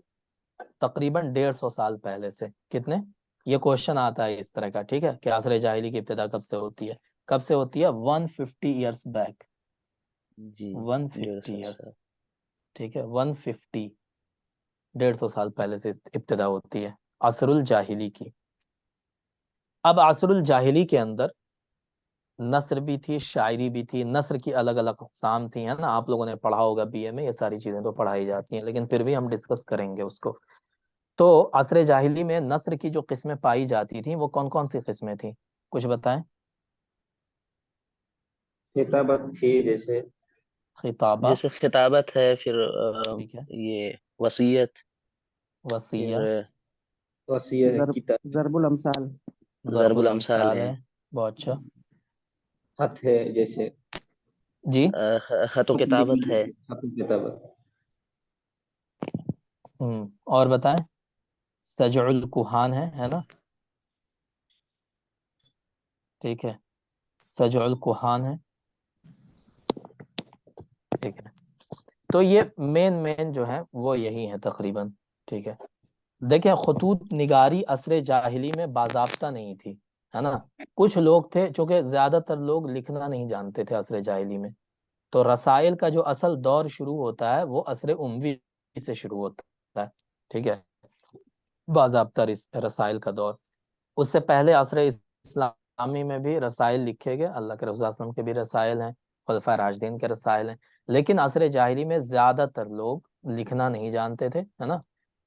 तकरीबन 150 साल पहले से। कितने? ये क्वेश्चन आता है इस तरह का, ठीक है, कि आसर जाहिली की इब्तिदा कब से होती है? कब से होती है? 150 ईयर्स बैक। जी 150 150 ईयर्स, साल। ठीक है, 150, 150 साल पहले से इब्तिदा होती है असरुल जाहिली की। अब असरुल जाहिली के अंदर नस्र भी थी, शायरी भी थी। नस्र की अलग अलग अक़साम थी, है ना, आप लोगों ने पढ़ा होगा बीए में, ये सारी चीजें तो पढ़ाई जाती हैं, लेकिन फिर भी हम डिस्कस करेंगे उसको। तो असर जाहिली में नस्र की जो किस्में पाई जाती थी वो कौन कौन सी किस्में थी? कुछ बताएं। किताबत थी जैसे खिताबा, जैसे खिताबत है, फिर ठीक है, ये वसीयत, वसिया, फिर वसीयत है, किताब जरबुल अमसाल। ज़रबुल ज़रबुल अमसाल अमसाल है, है। बहुत अच्छा। खत है जैसे जी। खतो खत लिखना किताबत है। जैसे खत किताबत। और बताएं। सजउल कुहान है ना, ठीक है, सजउल कुहान है, ठीक है। तो ये मेन मेन जो है वो यही है तकरीबन, ठीक है। देखिए, खतूत निगारी असर जाहिली में बाज़ाब्ता नहीं थी, है ना। कुछ लोग थे, चूंकि ज्यादातर लोग लिखना नहीं जानते थे असर जाहिली में। तो रसाइल का जो असल दौर शुरू होता है वो असर उमवी से शुरू होता है, ठीक है, बाज़ाब्ता रसाइल का दौर। उससे पहले असर इस्लामी में भी रसाइल लिखे गए, अल्लाह के रसूल सल्लल्लाहु अलैहि वसल्लम के भी रसाइल हैं, खुलफाए राशिदीन के रसाइल हैं। लेकिन असर जाहिली में ज्यादातर लोग लिखना नहीं जानते थे, है ना,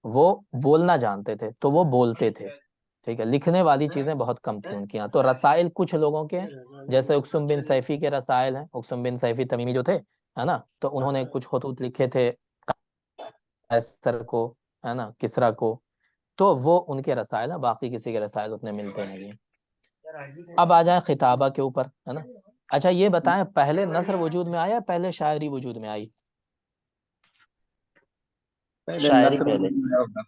वो बोलना जानते थे, तो वो बोलते थे, ठीक है। लिखने वाली चीजें बहुत कम थी उनके यहाँ। तो रसाइल कुछ लोगों के हैं, जैसे उकसुम बिन सैफी के रसाइल हैं। उकसुम बिन सैफी तमीमी जो थे, है ना, तो उन्होंने कुछ खतूत लिखे थे कैसर को, है ना, किसरा को। तो वो उनके रसाइल हैं, बाकी किसी के रसाइल उतने मिलते नहीं हैं। अब आ जाए खिताबा के ऊपर, है ना। अच्छा ये बताएं, पहले नस्र वजूद में आया, पहले शायरी वजूद में आई? पहले शायरी नस्र पहले। वजूद में आया होगा,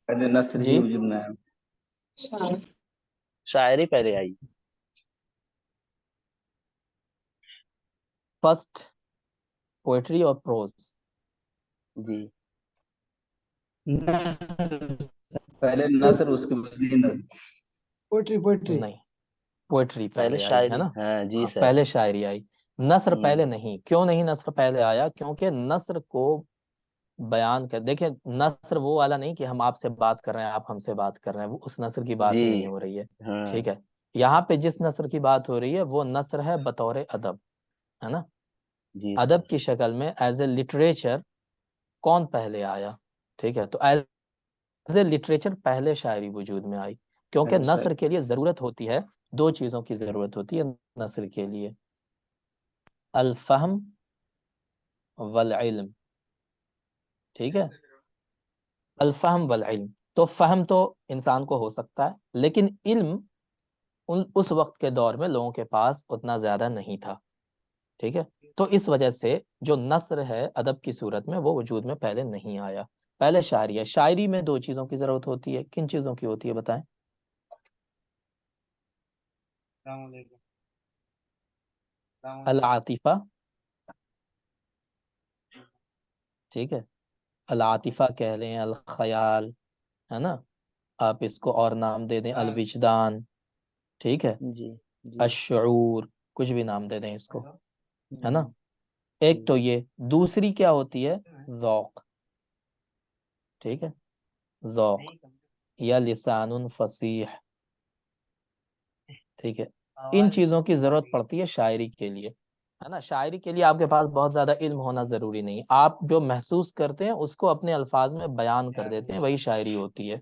पहले नस्र ही जी। वजूद में आया। शायरी पहले आई। फर्स्ट पोएट्री और प्रोज? जी पहले नस्र उसके बाद ही नस्र। Poetry poetry. नहीं, पोएट्री पहले पहले आई, है शायरी, ना। हाँ जी हाँ, सर। पहले शायरी आई, नस्र पहले हम्म। नहीं। क्यों नहीं नस्र पहले आया? क्योंकि नस्र को बयान कर, देखिए, नस्र वो वाला नहीं कि हम आपसे बात कर रहे हैं, आप हमसे बात कर रहे हैं, वो उस नस्र की बात जी ही नहीं हो रही है, हाँ। ठीक है। यहाँ पे जिस नस्र की बात हो रही है वो नस्र है बतौर अदब, है ना, जी अदब सर। की शक्ल में, एज ए लिटरेचर कौन पहले आया, ठीक है। तो एज ए लिटरेचर पहले शायरी वजूद में आई, क्योंकि पहले नस्र शायद के लिए जरूरत होती है, दो चीजों की जरूरत होती है नस्र के लिए, अल फहम वल इल्म, ठीक है, अल फहम वल इल्म। तो फहम तो इंसान को हो सकता है, लेकिन इल्म उस वक्त के दौर में लोगों के पास उतना ज्यादा नहीं था, ठीक है। तो इस वजह से जो नस्र है अदब की सूरत में वो वजूद में पहले नहीं आया, पहले शायरी है। शायरी में दो चीजों की जरूरत होती है, किन चीजों की होती है बताएं? अल आतिफा, ठीक है, अल आतिफा कह लें, अल ख्याल, है ना, आप इसको और नाम दे दें, अल विजदान, ठीक है, जी जी। अशऊर, कुछ भी नाम दे दें इसको, है ना। हम्म, एक तो जी ये, दूसरी क्या होती है? जौक, ठीक है, जौक या लिसानुन फसीह, ठीक है। इन चीजों की जरूरत पड़ती है शायरी के लिए, है ना। शायरी के लिए आपके पास बहुत ज्यादा इल्म होना जरूरी नहीं, आप जो महसूस करते हैं उसको अपने अल्फाज में बयान कर देते हैं, वही शायरी होती है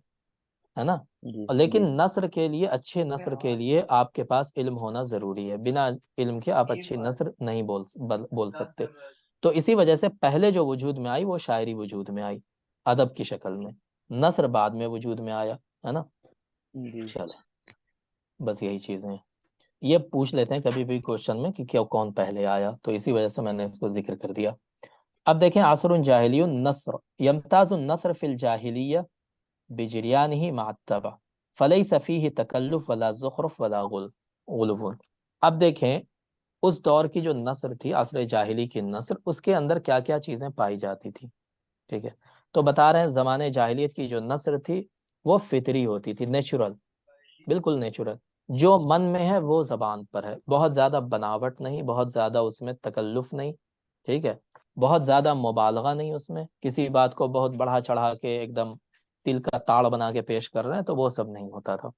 ना। जी लेकिन जी। नस्र के लिए, अच्छे नस्र के लिए आपके पास इल्म होना जरूरी है, बिना इल्म के आप अच्छी नस्र नहीं बोल सकते। तो इसी वजह से पहले जो वजूद में आई वो शायरी वजूद में आई, अदब की शक्ल में। नस्र बाद में वजूद में आया, है ना। जी चलो, बस यही चीजें हैं। ये पूछ लेते हैं कभी भी क्वेश्चन में कि क्या कौन पहले आया, तो इसी वजह से मैंने इसको जिक्र कर दिया। अब देखें, असरुन जाहिलियुन नस्र, यमताजुन नस्र फिल जाहिलिया बिजरियानिही मअत्तबा फलैस फीहि तकल्लुफ वला ज़ुखरुफ वला गुलवुन। अब देखें, उस दौर की जो नस्र थी, असर जाहिली की नस्र, उसके अंदर क्या क्या चीजें पाई जाती थी, ठीक है। तो बता रहे हैं ज़माने जाहिलियत की जो नस्र थी वो फितरी होती थी, नेचुरल, बिल्कुल नेचुरल। जो मन में है वो जबान पर है, बहुत ज्यादा बनावट नहीं, बहुत ज्यादा उसमें तकल्लुफ नहीं, ठीक है, बहुत ज्यादा मुबालगा नहीं उसमें, किसी बात को बहुत बढ़ा चढ़ा के एकदम तिल का ताड़ बना के पेश कर रहे हैं, तो वो सब नहीं होता था।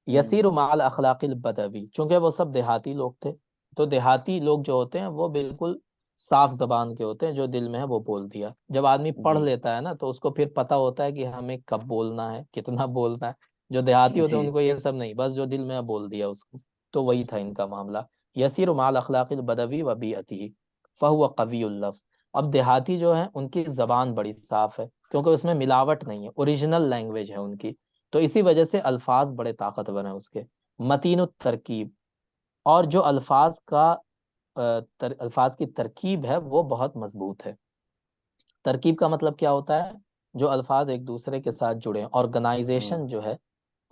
यसीर माल अखलाकिल बदवी, चूंकि वो सब देहाती लोग थे, तो देहाती लोग जो होते हैं वो बिल्कुल साफ जबान के होते हैं, जो दिल में है वो बोल दिया। जब आदमी पढ़ जी लेता है ना तो उसको फिर पता होता है कि हमें कब बोलना है, कितना बोलना है। जो देहाती होते हैं जी। उनको ये सब नहीं, बस जो दिल में है बोल दिया उसको। तो वही था इनका मामला। यसीर माल अखलाकिल बदवी व बीअतिही फहुव कवीउल लफ्ज। अब देहाती जो है उनकी जबान बड़ी साफ है, क्योंकि उसमें मिलावट नहीं है, ओरिजिनल लैंग्वेज है उनकी। तो इसी वजह से अल्फाज बड़े ताकतवर हैं उसके। मतीन तरकीब, और जो अल्फाज का अल्फाज की तरकीब है वो बहुत मजबूत है। तरकीब का मतलब क्या होता है? जो अल्फाज एक दूसरे के साथ जुड़े, हम्म। ऑर्गेनाइजेशन जो है,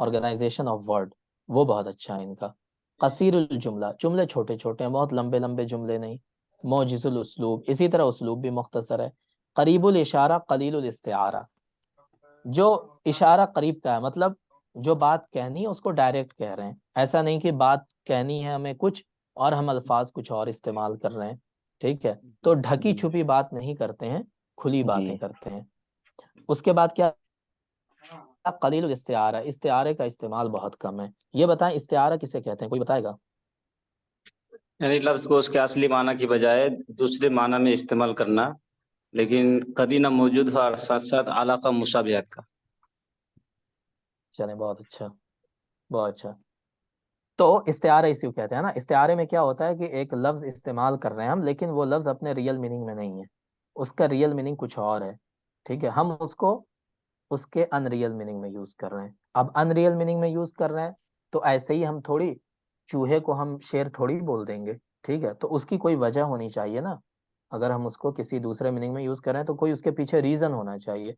ऑर्गेनाइजेशन ऑफ वर्ड, वो बहुत अच्छा है इनका। कसीरुल जुमला, जुमले छोटे छोटे हैं, बहुत लंबे लंबे जुमले नहीं। मोजिजुल उस्लूब, इसी तरह उस्लूब भी मुख्तसर है। करीबुल इशारा कलीलुल इस्तिआरा, जो इशारा करीब का है, मतलब जो बात कहनी है उसको डायरेक्ट कह रहे हैं, ऐसा नहीं कि बात कहनी है हमें कुछ और हम अल्फाज कुछ और इस्तेमाल कर रहे हैं, ठीक है। तो ढकी जी छुपी बात नहीं करते हैं, खुली जी। बातें करते हैं। उसके बाद क्या? कलील इस्तिआरा, इस्तिआरे का इस्तेमाल बहुत कम है। ये बताएं इस्तिआरा किसे कहते हैं, कोई बताएगा? यानी लफ्ज को उसके असली माना की बजाय दूसरे माना में इस्तेमाल करना, लेकिन करीना मौजूद हो और साथ साथ आला का मुशाबिहत का। चलें, बहुत अच्छा, बहुत अच्छा। तो इस्तिआरा इसी को कहते हैं ना। इस्तिआरे में क्या होता है कि एक लफ्ज इस्तेमाल कर रहे हैं हम, लेकिन वो लफ्ज अपने रियल मीनिंग में नहीं है, उसका रियल मीनिंग कुछ और है, ठीक है। हम उसको उसके अनरियल मीनिंग में यूज कर रहे हैं। अब अनरियल मीनिंग में यूज कर रहे हैं तो ऐसे ही हम थोड़ी चूहे को हम शेर थोड़ी बोल देंगे, ठीक है। तो उसकी कोई वजह होनी चाहिए ना। अगर हम उसको किसी दूसरे मीनिंग में यूज कर रहे हैं तो कोई उसके पीछे रीजन होना चाहिए।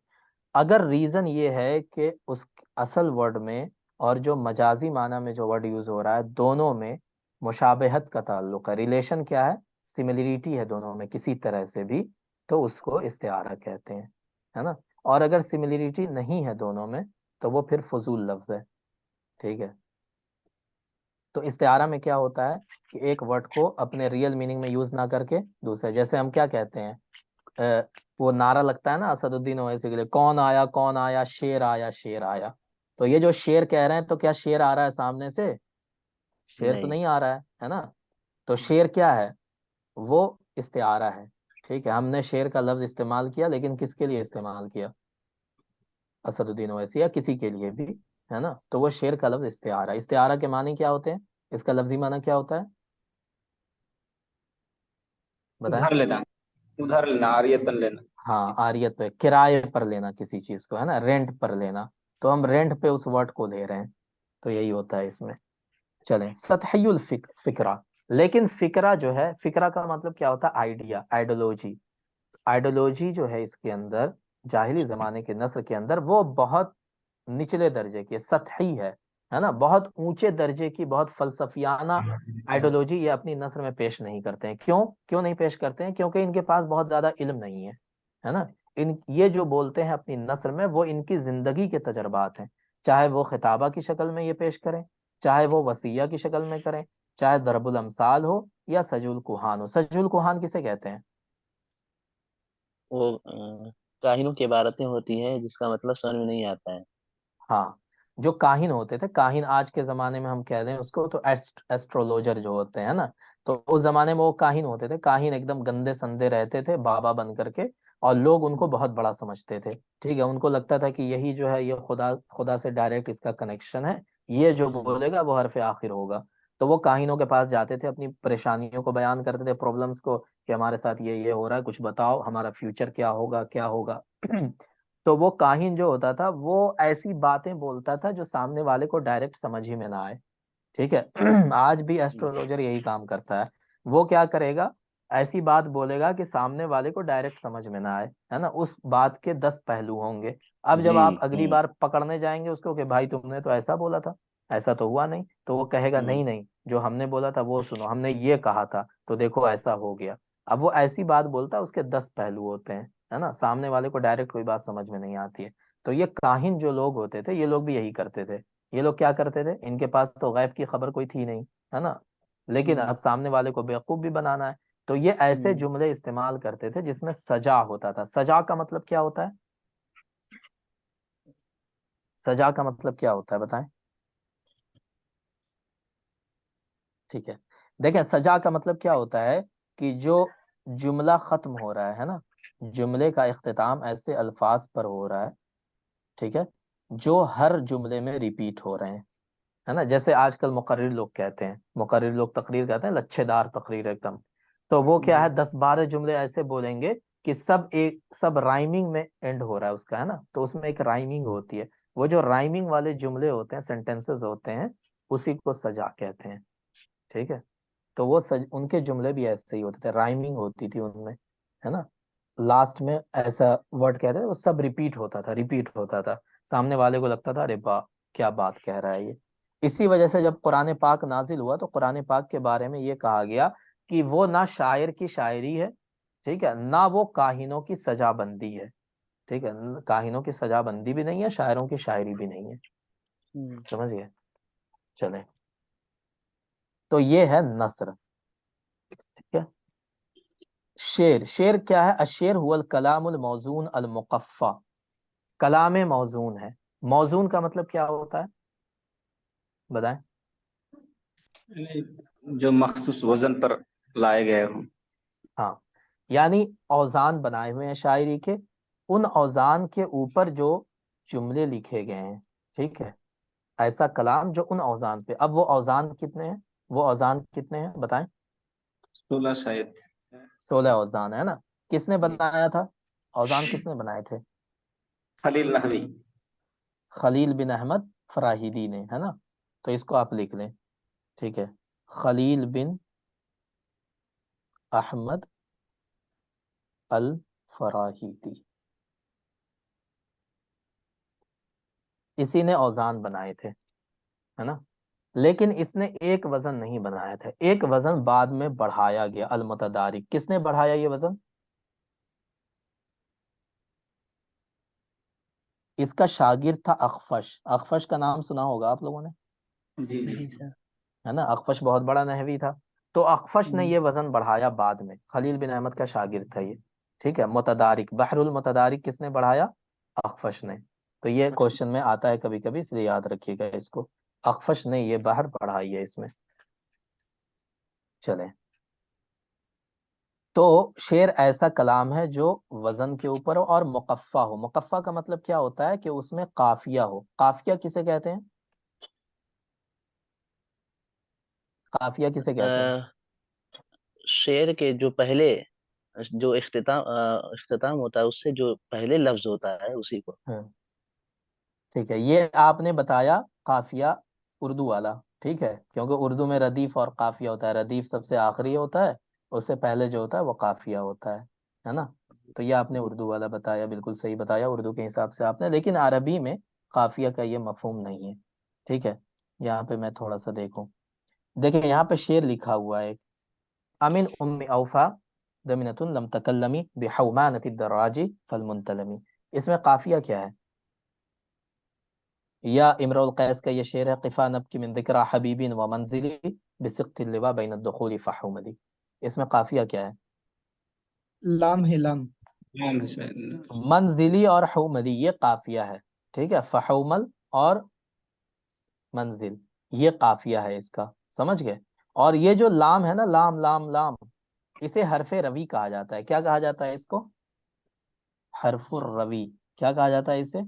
अगर रीजन ये है कि उस असल वर्ड में और जो मजाजी माना में जो वर्ड यूज हो रहा है, दोनों में मुशाबहत का ताल्लुक है, रिलेशन क्या है, सिमिलरिटी है दोनों में किसी तरह से भी, तो उसको इस्तिआरा कहते हैं, है ना। और अगर सिमिलरिटी नहीं है दोनों में तो वो फिर फजूल लफ्ज है, ठीक है। तो इस्तिआरा में क्या होता है कि एक वर्ड को अपने रियल मीनिंग में यूज ना करके दूसरे, जैसे हम क्या कहते हैं, अ, वो नारा लगता है ना असदुद्दीन ओवैसी के लिए, कौन आया, शेर आया, शेर आया। तो ये जो शेर कह रहे हैं, तो क्या शेर आ रहा है सामने से? शेर तो नहीं। नहीं आ रहा है ना। तो शेर क्या है? वो इस्तिआरा है, ठीक है। हमने शेर का लफ्ज इस्तेमाल किया, लेकिन किसके लिए इस्तेमाल किया? असदुद्दीन ओवैसी या किसी के लिए भी, है ना। तो वो शेर का लफ्ज इस्तिआरा। इस्तिआरा के मानी क्या होते हैं? इसका लफ्जी माना क्या होता है, बताएं। उधार लेना, उधार लेना, आरियत बन लेना। हाँ, आरियत पे, किराए पर लेना किसी चीज को, है ना, रेंट पर लेना। तो हम रेंट पे उस वर्ड को ले रहे हैं, तो यही होता है इसमें। चलें, सतहियुल फिक्रा। लेकिन फिक्रा जो है, फिक्रा का मतलब क्या होता है? Idea, ideology. आइडियोलॉजी जो है इसके अंदर, जाहिली जमाने के नस्र के अंदर, वो बहुत निचले दर्जे की है, सतही है ना। बहुत ऊंचे दर्जे की, बहुत फलसफियाना आइडियोलॉजी ये अपनी नस्र में पेश नहीं करते हैं। क्यों क्यों नहीं पेश करते हैं? क्योंकि इनके पास बहुत ज्यादा इल्म नहीं है ना। इन ये जो बोलते हैं अपनी नस्र में, वो इनकी जिंदगी के तजर्बात हैं। चाहे वो खिताबा की शक्ल में ये पेश करें, चाहे वो वसीया की शक्ल में करें, चाहे दरबुल अमसाल हो या सजुल कुहान हो। सजुल कुहान किसे कहते हैं? वो काहिनों की इबारतें होती हैं जिसका मतलब समझ में नहीं आता है। हाँ, जो काहिन होते थे, काहिन आज के जमाने में हम कह दें उसको तो एस्ट्रोलॉजर जो होते हैं ना, तो उस जमाने में वो काहिन होते थे। काहिन एकदम गंदे संदे रहते थे, बाबा बन करके, और लोग उनको बहुत बड़ा समझते थे, ठीक है। उनको लगता था कि यही जो है ये खुदा खुदा से डायरेक्ट इसका कनेक्शन है, ये जो बोलेगा वो हरफ आखिर होगा। तो वो काहिनों के पास जाते थे, अपनी परेशानियों को बयान करते थे, प्रॉब्लम्स को, कि हमारे साथ ये हो रहा है, कुछ बताओ, हमारा फ्यूचर क्या होगा, क्या होगा। तो वो काहिन जो होता था वो ऐसी बातें बोलता था जो सामने वाले को डायरेक्ट समझ ही में ना आए, ठीक है। आज भी एस्ट्रोलॉजर यही काम करता है। वो क्या करेगा? ऐसी बात बोलेगा कि सामने वाले को डायरेक्ट समझ में ना आए, है ना। उस बात के 10 पहलू होंगे। अब जी। जब आप अगली हम्म। बार पकड़ने जाएंगे उसको कि भाई तुमने तो ऐसा बोला था, ऐसा तो हुआ नहीं, तो वो कहेगा हम्म। नहीं नहीं, जो हमने बोला था वो सुनो, हमने ये कहा था, तो देखो ऐसा हो गया। अब वो ऐसी बात बोलता है, उसके 10 पहलू होते हैं, है ना, सामने वाले को डायरेक्ट कोई बात समझ में नहीं आती है। तो ये काहिन जो लोग होते थे, ये लोग भी यही करते थे। ये लोग क्या करते थे, इनके पास तो गैब की खबर कोई थी नहीं, है ना, लेकिन अब सामने वाले को बेवकूफ भी बनाना है। तो ये ऐसे जुमले इस्तेमाल करते थे जिसमें सजा होता था। सजा का मतलब क्या होता है? सजा का मतलब क्या होता है बताएं। ठीक है, देखें, सजा का मतलब क्या होता है कि जो जुमला खत्म हो रहा है ना, जुमले का इख्तिताम ऐसे अल्फाज पर हो रहा है, ठीक है, जो हर जुमले में रिपीट हो रहे हैं, है ना। जैसे आजकल मुकर्रिर लोग कहते हैं, मुकर्रिर लोग तकरीर कहते हैं, लच्छेदार तकरीर एकदम। तो वो क्या है, 10-12 जुमले ऐसे बोलेंगे कि सब राइमिंग में एंड हो रहा है उसका, है ना, तो उसमें एक राइमिंग होती है। वो जो राइमिंग वाले जुमले होते हैं, सेंटेंसेस होते हैं, उसी को सजा कहते हैं। ठीक है, तो उनके जुमले भी ऐसे ही होते थे, राइमिंग होती थी उनमें, है ना। लास्ट में ऐसा वर्ड कहते थे, वो सब रिपीट होता था, रिपीट होता था। सामने वाले को लगता था, अरे वाह, क्या बात कह रहा है ये। इसी वजह से जब कुरान पाक नाजिल हुआ तो कुरान पाक के बारे में ये कहा गया कि वो ना शायर की शायरी है, ठीक है, ना वो काहिनों की सजाबंदी है। ठीक है, काहिनों की सजाबंदी भी नहीं है, शायरों की शायरी भी नहीं है। समझ गए? चले, तो ये है नस्र। ठीक है, शेर, शेर क्या है? अशेर हुवल कलामुल मौजून अल मुकफ्फा, कलाम मौजून है। मौजून का मतलब क्या होता है बताएं। यानी जो मखसूस वजन पर लाए गए हों। हाँ, यानी औजान बनाए हुए हैं शायरी के, उन औजान के ऊपर जो जुमले लिखे गए हैं, ठीक है, ऐसा कलाम जो उन औजान पे। अब वो औजान कितने हैं? वो औजान कितने हैं बताएं। 16 शायद। 16 औजान है ना। किसने जी। बनाया था? औजान किसने बनाए थे? खलील नहवी। खलील बिन अहमद फराहिदी ने, है ना। तो इसको आप लिख लें, ठीक है, खलील बिन अहमद अल फराहिदी, इसी ने औजान बनाए थे, है ना। लेकिन इसने एक वजन नहीं बनाया था, एक वजन बाद में बढ़ाया गया, अल मुतदारिक। किसने बढ़ाया ये वजन? इसका शागिर्द था अखफश। अखफश का नाम सुना होगा आप लोगों ने, जी जी। नहीं सर। है ना। अखफश बहुत बड़ा नहवी था। तो अखफश ने ये वजन बढ़ाया बाद में, खलील बिन अहमद का शागिर्द था ये। ठीक है, मुतदारिक, बहरुल मुतदारिक किसने बढ़ाया? अखफश ने। तो ये क्वेश्चन में आता है कभी कभी, इसलिए याद रखिएगा इसको। अखफश ने ये बहर बढ़ाई है इसमें। चले, तो शेर ऐसा कलाम है जो वजन के ऊपर हो और मुकफ्फा हो। मुकफ्फा का मतलब क्या होता है कि उसमें काफिया हो। काफिया किसे कहते हैं? काफिया किसे कहते हैं? अ, शेर के जो पहले जो इख्तिताम होता है उससे जो पहले लफ्ज होता है उसी को। हाँ, ठीक है, ये आपने बताया काफिया उर्दू वाला, ठीक है, क्योंकि उर्दू में रदीफ और काफिया होता है। रदीफ सबसे आखिरी होता है, उससे पहले जो होता है वो काफिया होता है ना। तो ये आपने उर्दू वाला बताया, बिल्कुल सही बताया उर्दू के हिसाब से आपने, लेकिन अरबी में काफिया का ये मफहूम नहीं है। ठीक है, यहाँ पे मैं थोड़ा सा देखूं, देखिए यहाँ पे शेर लिखा हुआ है, अमिन उम्मी औफा दमिनतुन लम तकल्लमी बिहौमानति दराजी फल मुंतलमी। इसमें काफिया क्या है? या इमरुल कैस का ये शेर है, क़िफ़ा नबकी मिन ज़िक्रा हबीबिन व मंज़िली बिसिक़्तिल लिवा बैन अद-दुख़ूली फ़हुमदी। इसमें काफिया क्या है? लाम है लाम। नाम है शायद। मंजिली और हुमदी, ये काफिया है। ठीक है, फहुमल और मंजिल, ये काफिया है इसका। समझ गए? और ये जो लाम है ना, लाम लाम लाम, इसे हरफे रवी कहा जाता है। क्या कहा जाता है इसको? हरफुर रवी। क्या कहा जाता है इसे?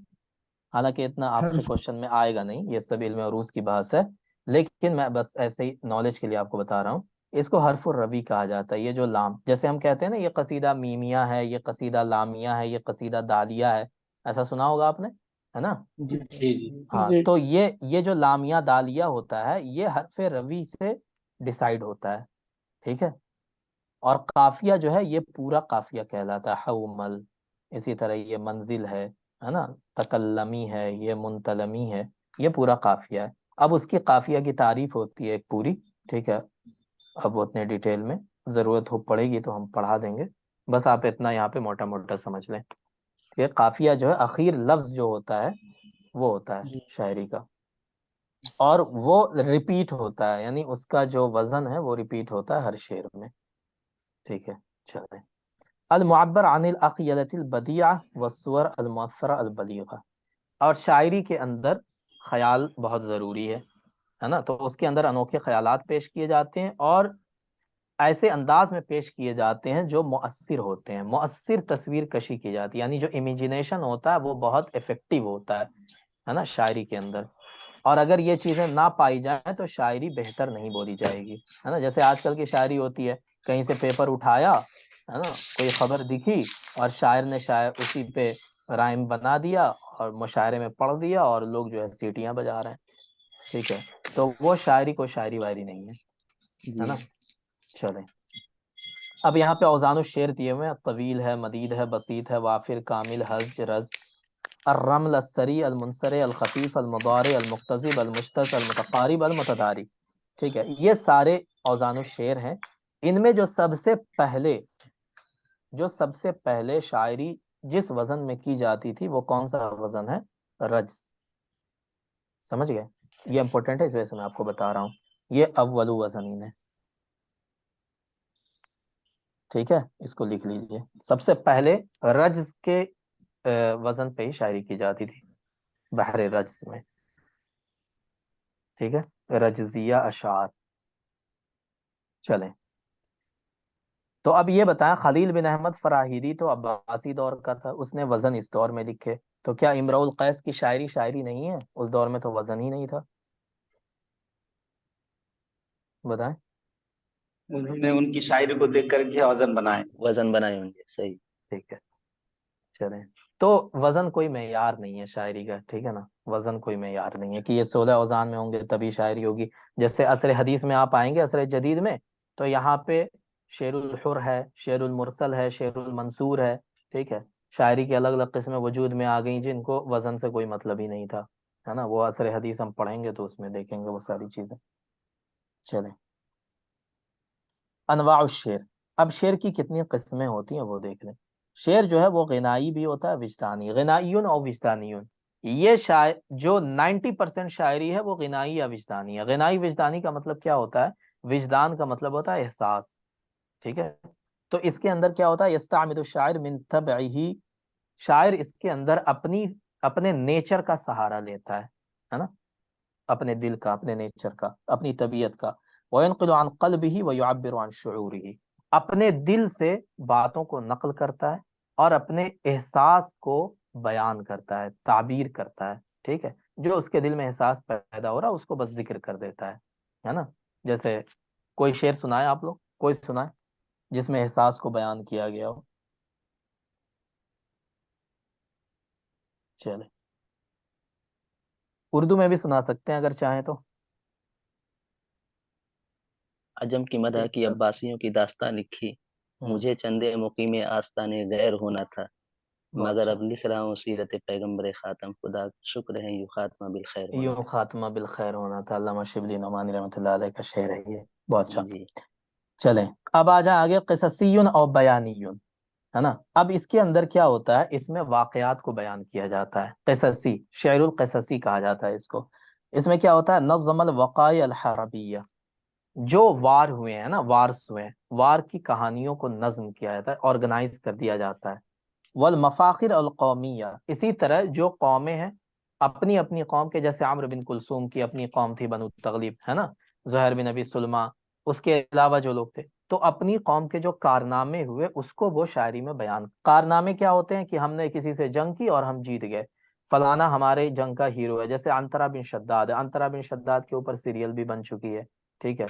हालांकि इतना आपसे हर्फ। क्वेश्चन में आएगा नहीं, ये सब इल्म अरूज की बहस है, लेकिन मैं बस ऐसे ही नॉलेज के लिए आपको बता रहा हूँ। इसको हरफुर रवी कहा जाता है। ये जो लाम, जैसे हम कहते हैं ना, ये कसीदा मीमिया है, ये कसीदा लामिया है, ये कसीदा दालिया है, ऐसा सुना होगा आपने, है ना। जी जी जी। हाँ, तो ये जो लामिया दालिया होता है, ये हरफे रवी से डिसाइड होता है। ठीक है, और काफिया जो है, ये पूरा काफिया कहलाता है, हउमल। इसी तरह ये मंजिल है ना, तकल्लमी है, ये मुंतलमी है, ये पूरा काफिया है। अब उसकी काफिया की तारीफ होती है एक पूरी। ठीक है, अब वो उतने डिटेल में जरूरत हो पड़ेगी तो हम पढ़ा देंगे। बस आप इतना यहाँ पे मोटा मोटा समझ लें कि काफिया जो है आखिर लफ्ज जो होता है वो होता है जी शायरी का, और वो रिपीट होता है, यानी उसका जो वजन है वो रिपीट होता है हर शेर में। ठीक है, चलें। अल मुअब्बर अनिल अक़ियतिल बदिया वस्सुवर अल मुअस्सरा अल बलीगा। और शायरी के अंदर ख्याल बहुत ज़रूरी है ना, तो उसके अंदर अनोखे ख्यालात पेश किए जाते हैं और ऐसे अंदाज में पेश किए जाते हैं जो मुअस्सिर होते हैं। मुअस्सिर तस्वीर कशी की जाती है, यानी जो इमेजिनेशन होता है वो बहुत इफेक्टिव होता है ना शायरी के अंदर। और अगर ये चीज़ें ना पाई जाए तो शायरी बेहतर नहीं बोली जाएगी, है ना। जैसे आजकल की शायरी होती है, कहीं से पेपर उठाया, है ना, कोई खबर दिखी और शायर ने शायर उसी पे राइम बना दिया और मुशायरे में पढ़ दिया और लोग जो है सीटियां बजा रहे हैं। ठीक है, तो वो शायरी को शायरी वायरी नहीं है ना। जी चलें, अब यहाँ पे औजान शेर दिए हुए हैं, तवील है, मदीद है, बसीत है, वाफिर, कामिल, हज, रज, अर्रमल, अस्सरी, अलमुनसरे, अलखफीफ, अलमुदारे, अलमुक्तजिब, अलमुश्तस, अलमुतकारिब, अलमुतदारी। ठीक है, ये सारे औजान शेर हैं। इनमें जो सबसे पहले शायरी जिस वजन में की जाती थी वो कौन सा वजन है? रज। समझ गए? ये इंपॉर्टेंट है, इस वजह से मैं आपको बता रहा हूँ। ये अव्वलु वजनीन है। ठीक है, इसको लिख लीजिए। सबसे पहले रज के वजन पे ही शायरी की जाती थी, बहरे रज में। ठीक है, रजजिया अशार। चलें, तो अब ये बताएं, खलील बिन अहमद फराहिदी तो अब्बासी दौर का था, उसने वजन इस दौर में लिखे, तो क्या इमरुल कैस की शायरी शायरी नहीं है? उस दौर में तो वजन ही नहीं था। बताएं। उन्होंने उनकी शायरी को देख करके वजन बनाए। वजन बनाए होंगे, सही। ठीक है, चलें। तो वजन कोई मेयार नहीं है शायरी का, ठीक है ना। वजन कोई मेयार नहीं है कि ये 16 औजान में होंगे तभी शायरी होगी। जैसे असर हदीस में आप आएंगे, असर जदीद में, तो यहाँ पे शेरुल हुर है, शेरुल मुरसल है, शेरुल मंसूर है। ठीक है, शायरी की अलग अलग किस्में वजूद में आ गई जिनको वजन से कोई मतलब ही नहीं था, है ना। वो असर हदीस हम पढ़ेंगे तो उसमें देखेंगे वो सारी चीजें। चलें, अनवाउ शेर। अब शेर की कितनी किस्में होती हैं वो देख लें। शेर जो है वो गिनाई भी होता है, विजदानी, गिनाइयुन और विजदानियुन। ये शायर जो 90% शायरी है वो गिनाई या विजदानी है। गिनाई विजदानी का मतलब क्या होता है? विजदान का मतलब होता है एहसास। ठीक है, तो इसके अंदर क्या होता है? यस्तामिदु शायर मिन तबइही। शायर इसके अंदर अपने नेचर का सहारा लेता है ना, अपने दिल का, अपने नेचर का, अपनी तबीयत का। वयनक़िलु अन क़ल्बिही व युअब्बिरु अन शुऊरिही। अपने दिल से बातों को नकल करता है और अपने एहसास को बयान करता है, ताबीर करता है। ठीक है, जो उसके दिल में एहसास पैदा हो रहा है उसको बस जिक्र कर देता है ना। जैसे कोई शेर सुनाए आप लोग, कोई सुनाए जिसमें एहसास को बयान किया गया हो। चले, उर्दू में भी सुना सकते हैं अगर चाहें तो। अजम की मदह एक की दस। अब्बासियों की दास्तां लिखी, हम्म, मुझे चंदे मुकीम आस्ताने गैर होना था, बहुत मगर अब अच्छा। लिख रहा हूँ सीरत पैगम्बर खातम, खुदा का शुक्र है यूं खात्मा बिल खैर होना यूं था। खात्मा बिल खैर होना था, अल्लामा शिबली नोमानी रहमतुल्लाह अलैह का शेर है ये, बहुत अच्छा। जी चलें, अब आ जाए आगे, क़िससियुन और बयानियुन, है ना। अब इसके अंदर क्या होता है? इसमें वाकयात को बयान किया जाता है। क़िससी, शेरुल क़िससी कहा जाता है इसको। इसमें क्या होता है? नज़्ज़मल वक़ाई अल हरबिया। जो वार हुए हैं ना, वार्स हुए हैं, वार की कहानियों को नज्म किया जाता है, ऑर्गेनाइज कर दिया जाता है। वल मफाखिर अल कौमिया, इसी तरह जो कौमें हैं अपनी अपनी कौम के, जैसे आमर बिन कुलसूम की अपनी कौम थी बनु तगलिब, है ना, ज़ुहैर बिन अबी सुलमा, उसके अलावा जो लोग थे, तो अपनी कौम के जो कारनामे हुए उसको वो शायरी में बयान। कारनामे क्या होते हैं? कि हमने किसी से जंग की और हम जीत गए, फलाना हमारे जंग का हीरो है। जैसे अंतरा बिन शद्दाद है, अंतरा बिन शद्दाद के ऊपर सीरियल भी बन चुकी है। ठीक है,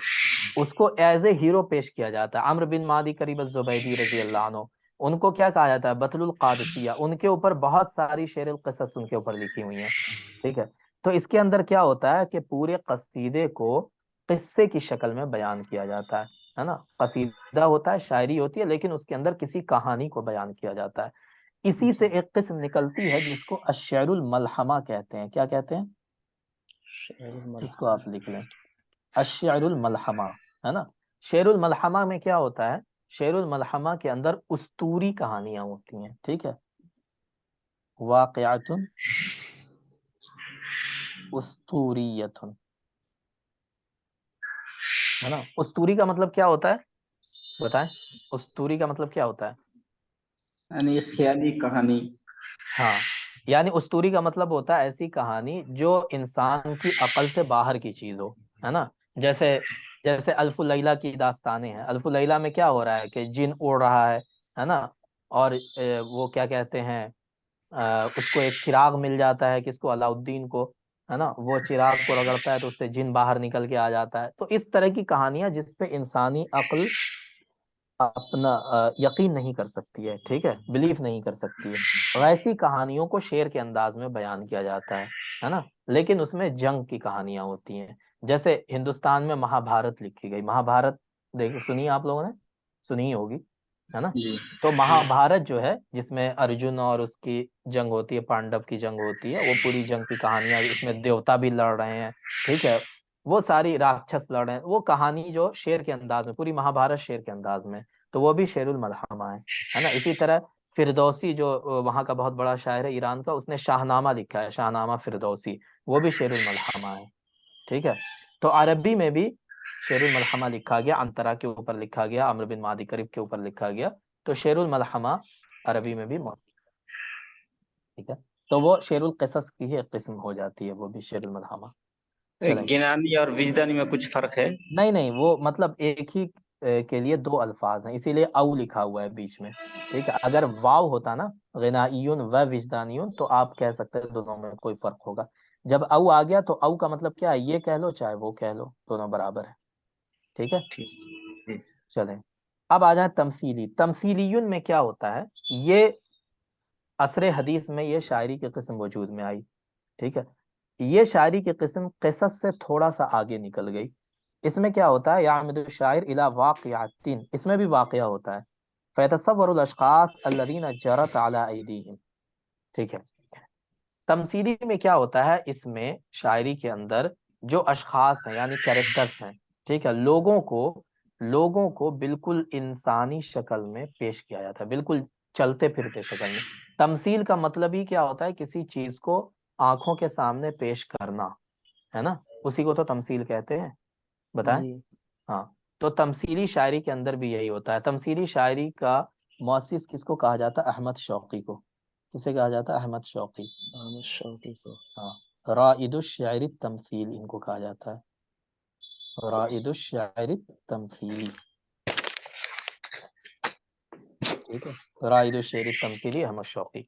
उसको एज ए हीरो पेश किया जाता है। अम्र बिन मादी करीब जुबैदी रजी अल्लाह अन्हु, उनको क्या कहा जाता है? बतलुल कादसिया। उनके ऊपर बहुत सारी शेर क़िसस उनके ऊपर लिखी हुई हैं। ठीक है, तो इसके अंदर क्या होता है कि पूरे कसीदे को किस्से की शक्ल में बयान किया जाता है ना। कसीदा होता है, शायरी होती है, लेकिन उसके अंदर किसी कहानी को बयान किया जाता है। इसी से जी। एक किस्म निकलती है जिसको अश्शरुल मलहमा कहते हैं। क्या कहते हैं? शेरुल इसको मलहमा। आप लिख लें, अश्शरुल मलहमा, है ना। शेरुल मलहमा में क्या होता है? शेरुल मलहमा के अंदर उस्तूरी कहानियां होती हैं, ठीक है। वाक़िअतुन उस्तूरियतुन, है ना। उस्तूरी का मतलब क्या होता है, बताएं। उस्तूरी का मतलब क्या होता है? यानी ख्याली कहानी। हाँ, यानी उस्तूरी का मतलब होता है ऐसी कहानी जो इंसान की अकल से बाहर की चीज हो, है ना। जैसे जैसे अल्फु लैला की दास्तानें हैं। अल्फु लैला में क्या हो रहा है कि जिन उड़ रहा है ना। और वो क्या कहते हैं, उसको एक चिराग मिल जाता है, किसको, अलाउद्दीन को, है ना। वो चिराग को रगड़ता है तो उससे जिन बाहर निकल के आ जाता है। तो इस तरह की कहानियां जिसपे इंसानी अक्ल अपना यकीन नहीं कर सकती है, ठीक है, बिलीफ नहीं कर सकती है, वैसी कहानियों को शेर के अंदाज में बयान किया जाता है ना। लेकिन उसमें जंग की कहानियां होती हैं। जैसे हिंदुस्तान में महाभारत लिखी गई। महाभारत देखो, सुनी आप लोगों ने, सुनी ही होगी, है ना। जी तो महाभारत जो है, जिसमें अर्जुन और उसकी जंग होती है, पांडव की जंग होती है, वो पूरी जंग की कहानियां, उसमें देवता भी लड़ रहे हैं, ठीक है, वो सारी राक्षस लड़ रहे हैं, वो कहानी जो शेर के अंदाज में, पूरी महाभारत शेर के अंदाज में, तो वो भी शेरुल मलहमा है ना। इसी तरह फिरदौसी जो वहाँ का बहुत बड़ा शायर है ईरान का, उसने शाहनामा लिखा है, शाहनामा फिरदौसी, वो भी शेरुल मलहमा है, ठीक है। तो अरबी में भी शेरुल मलहमा लिखा गया, अंतरा के ऊपर लिखा गया, अम्र बिन मादी करीब के ऊपर लिखा गया। तो शेरुल मलहमा अरबी में भी मौजूद, ठीक है। तो वो शेरुल क़िसस की ही एक किस्म हो जाती है, वो भी शेरुल मलहमा। चलें, गिनानी और विजदानी में कुछ फर्क है? नहीं नहीं, वो मतलब एक ही के लिए दो अल्फाज हैं, इसीलिए औ लिखा हुआ है बीच में, ठीक है। अगर वाव होता ना, गिनाइयुन व विजदानियुन, तो आप कह सकते हैं दोनों में कोई फर्क होगा। जब औ आ गया तो औ का मतलब क्या है, ये कह लो चाहे वो कह लो, दोनों बराबर है, ठीक है। ठीक जी। चलें, अब आ जाए तमसीली। तमसीलियुन में क्या होता है, ये असर हदीस में ये शायरी की किस्म वजूद में आई, ठीक है। ये शायरी की किस्म क़िसस से थोड़ा सा आगे निकल गई। इसमें क्या होता है, यामिदु शायर इला वाक़िअतिन, इसमें भी वाक़िया होता है। फ़यतसव्वरुल अशख़ास अल्लज़ीना जरत अला अयदीहिम, ठीक है। तमसीली में क्या होता है, इसमें शायरी के अंदर जो अशख़ास हैं यानी कैरेक्टर्स हैं, ठीक है, लोगों को बिल्कुल इंसानी शक्ल में पेश किया जाता है, बिल्कुल चलते फिरते शक्ल में। तमसील का मतलब ही क्या होता है, किसी चीज को आंखों के सामने पेश करना, है ना, उसी को तो तमसील कहते हैं, बताएं। जी हाँ, तो तमसीली शायरी के अंदर भी यही होता है। तमसीली शायरी का मुअस्सिस किसको कहा जाता है, अहमद शौकी को। किसे कहा जाता है, अहमद शौकी। मोहम्मद शौकी को। हाँ, राइदुश शायरी तमसील इनको कहा जाता है, राइदुश शायरी तमसीली, ठीक है। राइदुश शायरी तमसीली अहमद शौकी।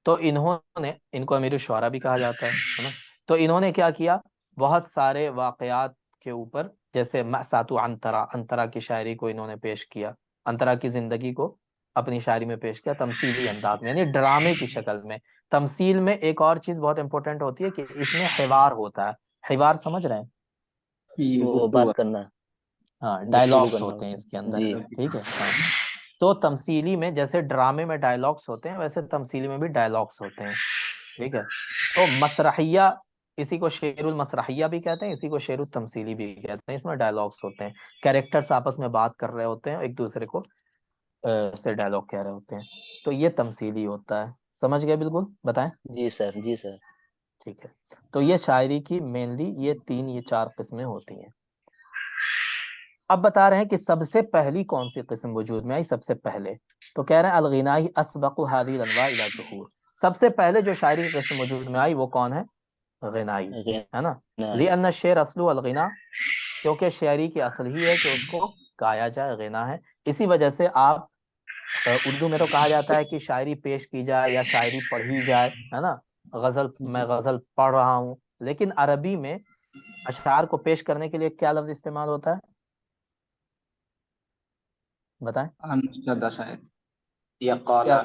तो इन्होंने, इनको अमीर शुअरा भी कहा जाता है ना। तो इन्होंने क्या किया, बहुत सारे वाकयात के ऊपर, जैसे मसातु अंतरा, अंतरा की शायरी को इन्होंने पेश किया, अंतरा की जिंदगी को अपनी शायरी में पेश किया तमसीली अंदाज में, यानी ड्रामे की शक्ल में। तमसील में एक और चीज बहुत इंपॉर्टेंट होती है कि इसमें हिवार होता है। हिवार समझ रहे हैं? ये वो गुफ्तगू। बात करना, हाँ, गुफ्तगू डायलॉग्स करना होते हैं होता इसके है अंदर, जी। ठीक है, हाँ। तो तमसीली में जैसे ड्रामे में डायलॉग्स होते हैं, वैसे तमसीली में भी डायलॉग्स होते हैं, ठीक है। तो मसरहिया, इसी को शेरुल मसरहिया भी कहते हैं, इसी को शेरुल तमसीली भी कहते हैं। इसमें डायलॉग्स होते हैं, कैरेक्टर्स आपस में बात कर रहे होते हैं, एक दूसरे को से डायलॉग कह रहे होते हैं। तो ये तमसीली होता है, समझ गए बिल्कुल, बताएं। जी सर, जी सर। ठीक है, तो ये शायरी की मेनली ये चार किस्में होती हैं। अब बता रहे हैं कि सबसे पहली कौन सी किस्म वजूद में आई, सबसे पहले। तो कह रहे हैं अलगिनाई अस्बक़ु हादिल अनवा इला ज़ुहूर, सबसे पहले जो शायरी की किस्म वजूद में आई वो कौन है, गिनाई, है ना। नहीं, लिअन्न शेर असलु अलगिना, क्योंकि शायरी की असल ही है कि उसको गाया जाए, गिना है। इसी वजह से आप उर्दू में तो कहा जाता है कि शायरी पेश की जाए या शायरी पढ़ी जाए, है ना। गजल, मैं गजल पढ़ रहा हूँ, लेकिन अरबी में अशार को पेश करने के लिए क्या लफ्ज इस्तेमाल होता है, बताएं। अनशदा शायद, या क्या, काला।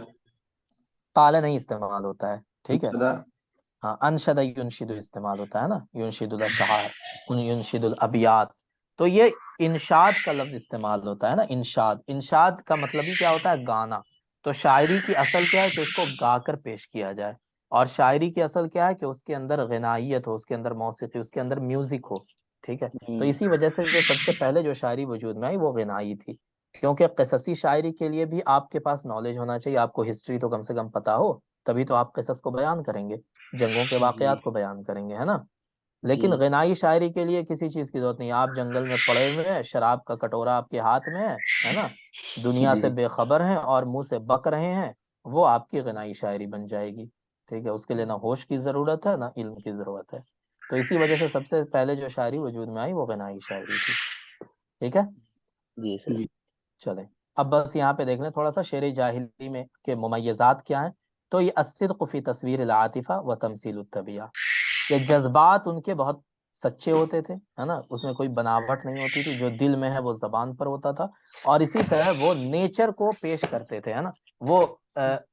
काला नहीं इस्तेमाल होता है, ठीक है। अनशदा। हाँ, अनशद युनशिदु इस्तेमाल होता है ना, युनशिदुल अशआर, युनशिदुल अबियात। तो ये इंशाद का लफ्ज इस्तेमाल होता है ना, इंशाद। इंशाद का मतलब ही क्या होता है, गाना। तो शायरी की असल क्या है कि उसको गाकर पेश किया जाए, और शायरी की असल क्या है कि उसके अंदर गनाइयत हो, उसके अंदर मौसीकी, उसके अंदर म्यूजिक हो, ठीक है। तो इसी वजह से जो सबसे पहले जो शायरी वजूद में आई वो गनाई थी, क्योंकि क़िससी शायरी के लिए भी आपके पास नॉलेज होना चाहिए, आपको हिस्ट्री तो कम से कम पता हो, तभी तो आप क़िसस को बयान करेंगे, जंगों के जी वाक़यात को बयान करेंगे, है ना। लेकिन जी ग़िनाई शायरी के लिए किसी चीज़ की जरूरत नहीं, आप जंगल में पड़े हुए हैं, शराब का कटोरा आपके हाथ में है ना, दुनिया से जी बेखबर हैं और मुंह से बक रहे हैं, वो आपकी ग़िनाई शायरी बन जाएगी। ठीक है, उसके लिए ना होश की ज़रूरत है ना इल्म की ज़रूरत है। तो इसी वजह से सबसे पहले जो शायरी वजूद में आई वो ग़िनाई शायरी थी। ठीक है, जी सर। जी चलें। अब बस यहाँ पे देख लें थोड़ा सा शेर जाहिली में के मुमय्यज़ात क्या हैं। तो ये अस्सिद्क़ फ़ी तस्वीर अल-आतिफ़ा व तमसील तबिया, ये जज्बात उनके बहुत सच्चे होते थे, है ना, उसमें कोई बनावट नहीं होती थी, जो दिल में है वो जबान पर होता था। और इसी तरह वो नेचर को पेश करते थे, है ना। वो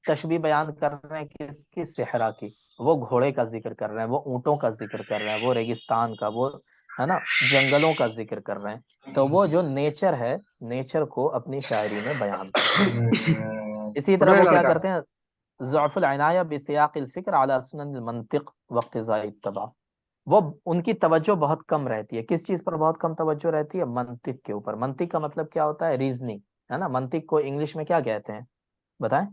तशबीह बयान कर रहे हैं किसकी, सेहरा की, वो घोड़े का जिक्र कर रहे हैं, वो ऊँटों का जिक्र कर रहे हैं, वो रेगिस्तान का, वो है ना जंगलों का जिक्र कर रहे हैं। तो वो जो नेचर है, नेचर को अपनी शायरी में बयान करते हैं। इसी तरह वो क्या करते हैं, ज़अफ़ुल इनाया बिसियाक़िल फ़िक्र अला सुननिल मंतिक़ वक़्तिज़ाइ इत्तिबा, वो उनकी तवज्जो बहुत कम रहती है। किस चीज पर बहुत कम तवज्जो रहती है, मंतिक के ऊपर। मंतिक का मतलब क्या होता है, रीजनिंग, है ना। मंतिक को इंग्लिश में क्या कहते हैं बताएं,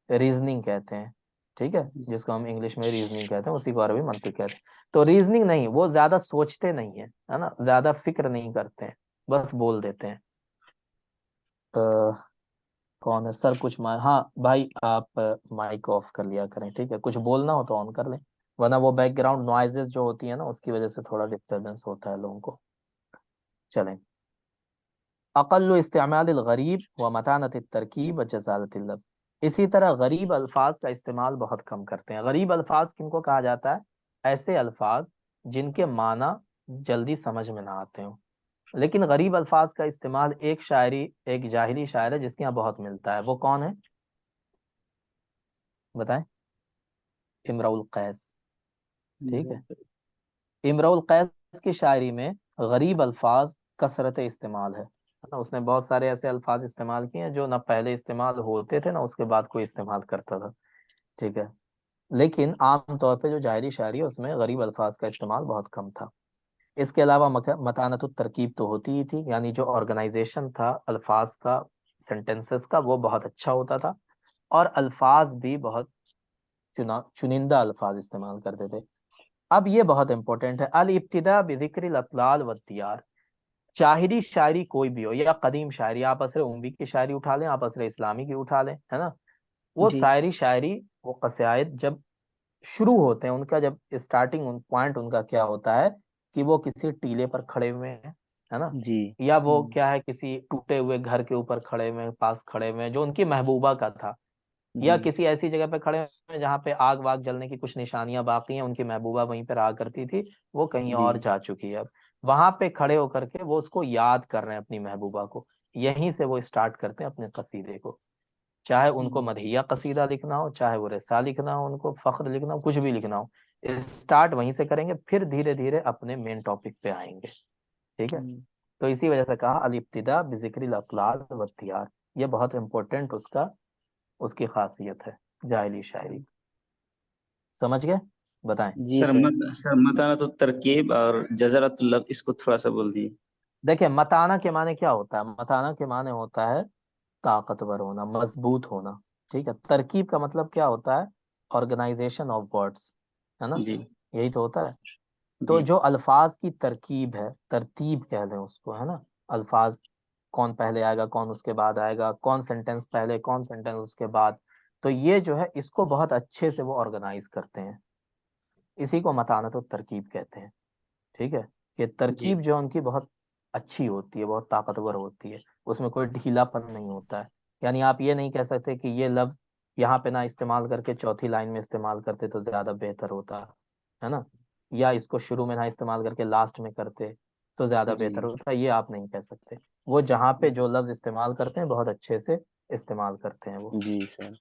रीजनिंग कहते हैं। ठीक है, जिसको हम इंग्लिश में रीजनिंग कहते हैं उसी को अरबी मंतिक कहते हैं। तो रीजनिंग नहीं, वो ज्यादा सोचते नहीं है ना, ज्यादा फिक्र नहीं करते हैं, बस बोल देते हैं। कौन है सर, कुछ हाँ भाई आप माइक ऑफ कर लिया करें, ठीक है, कुछ बोलना हो तो ऑन कर लें, वरना वो बैकग्राउंड नॉइजेस जो होती है ना उसकी वजह से थोड़ा डिस्टरबेंस होता है लोगों को। चलें। अक़ल्लु इस्तेमाल गरीब व मतानत तरकीब व जज़ालत लफ्ज़, इसी तरह गरीब अल्फाज का इस्तेमाल बहुत कम करते हैं। गरीब अल्फाज किनको कहा जाता है, ऐसे अल्फाज जिनके माना जल्दी समझ में ना आते हो। लेकिन गरीब अल्फाज का इस्तेमाल एक जाहिली शायर है जिसके यहाँ बहुत मिलता है, वो कौन है बताएं, इमरुल कैस। ठीक है, इमरुल कैस की शायरी में गरीब अल्फाज कसरत इस्तेमाल है ना। उसने बहुत सारे ऐसे अल्फाज इस्तेमाल किए हैं जो ना पहले इस्तेमाल होते थे ना उसके बाद कोई इस्तेमाल करता था। ठीक है, लेकिन आम तौर पे जो जाहिरी शायरी है उसमें गरीब अल्फाज का इस्तेमाल बहुत कम था। इसके अलावा मतानत तरकीब तो होती ही थी, यानी जो ऑर्गेनाइजेशन था अल्फाज का, सेंटेंसेस का, वो बहुत अच्छा होता था। और अल्फाज भी बहुत चुनिंदा अल्फाज इस्तेमाल करते थे। अब ये बहुत इंपॉर्टेंट है, अल इब्तिदा बिज़िक्रिल अतलाल व दियार। शायरी शायरी कोई भी हो, या कदीम शायरी, आप असर उम्वी की शायरी उठा लें, आप असर इस्लामी की उठा लें, है ना, वो जी शायरी शायरी, वो कसायद जब शुरू होते हैं, उनका जब स्टार्टिंग पॉइंट उनका क्या होता है कि वो किसी टीले पर खड़े हुए हैं, है ना, जी या वो क्या है किसी टूटे हुए घर के ऊपर खड़े हुए हैं, पास खड़े हुए हैं, जो उनकी महबूबा का था, या जी किसी ऐसी जगह पे खड़े हैं जहाँ पे आग वाग जलने की कुछ निशानियां बाकी हैं, उनकी महबूबा वहीं पर रहा करती थी, वो कहीं जी और जा चुकी है अब। वहां पे खड़े होकर के वो उसको याद कर रहे हैं अपनी महबूबा को। यहीं से वो स्टार्ट करते हैं अपने कसीदे को, चाहे उनको मदहिया कसीदा लिखना हो, चाहे वो रिसा लिखना हो, उनको फख्र लिखना हो, कुछ भी लिखना हो, स्टार्ट वहीं से करेंगे, फिर धीरे धीरे अपने मेन टॉपिक पे आएंगे। ठीक है, तो इसी वजह से कहा अल इब्तिदा बिज़िक्रिल अक़लाल व दियार, ये बहुत इंपॉर्टेंट उसकी खासियत है जाहिली शायरी। समझ गए, बताएं। जी सर। सर मताना तो तरकीब और जजरतुल लफ्ज़ इसको थोड़ा सा बोल दिए। देखिए मताना के माने क्या होता है, मताना के माने होता है ताकतवर होना, मजबूत होना। ठीक है, तरकीब का मतलब क्या होता है, ऑर्गेनाइजेशन ऑफ वर्ड्स, है ना, जी यही तो होता है। तो जी जो अल्फाज की तरकीब है, तरतीब कह लें उसको, है ना, अल्फाज कौन पहले आएगा, कौन उसके बाद आएगा, कौन सेंटेंस पहले, कौन सेंटेंस उसके बाद, तो ये जो है इसको बहुत अच्छे से वो ऑर्गेनाइज करते हैं, इसी को मतानत और तरकीब कहते हैं। ठीक है, कि जी तरकीब जो है उनकी बहुत अच्छी होती है, बहुत ताकतवर होती है, उसमें कोई ढीलापन नहीं होता है। यानी आप ये नहीं कह सकते कि ये लफ्ज यहाँ पे ना इस्तेमाल करके चौथी लाइन में इस्तेमाल करते तो ज्यादा बेहतर होता है ना, या इसको शुरू में ना इस्तेमाल करके लास्ट में करते तो ज्यादा बेहतर जी होता, ये आप नहीं कह सकते। वो जहाँ पे जो लफ्ज इस्तेमाल करते हैं बहुत अच्छे से इस्तेमाल करते हैं वो, जी सर।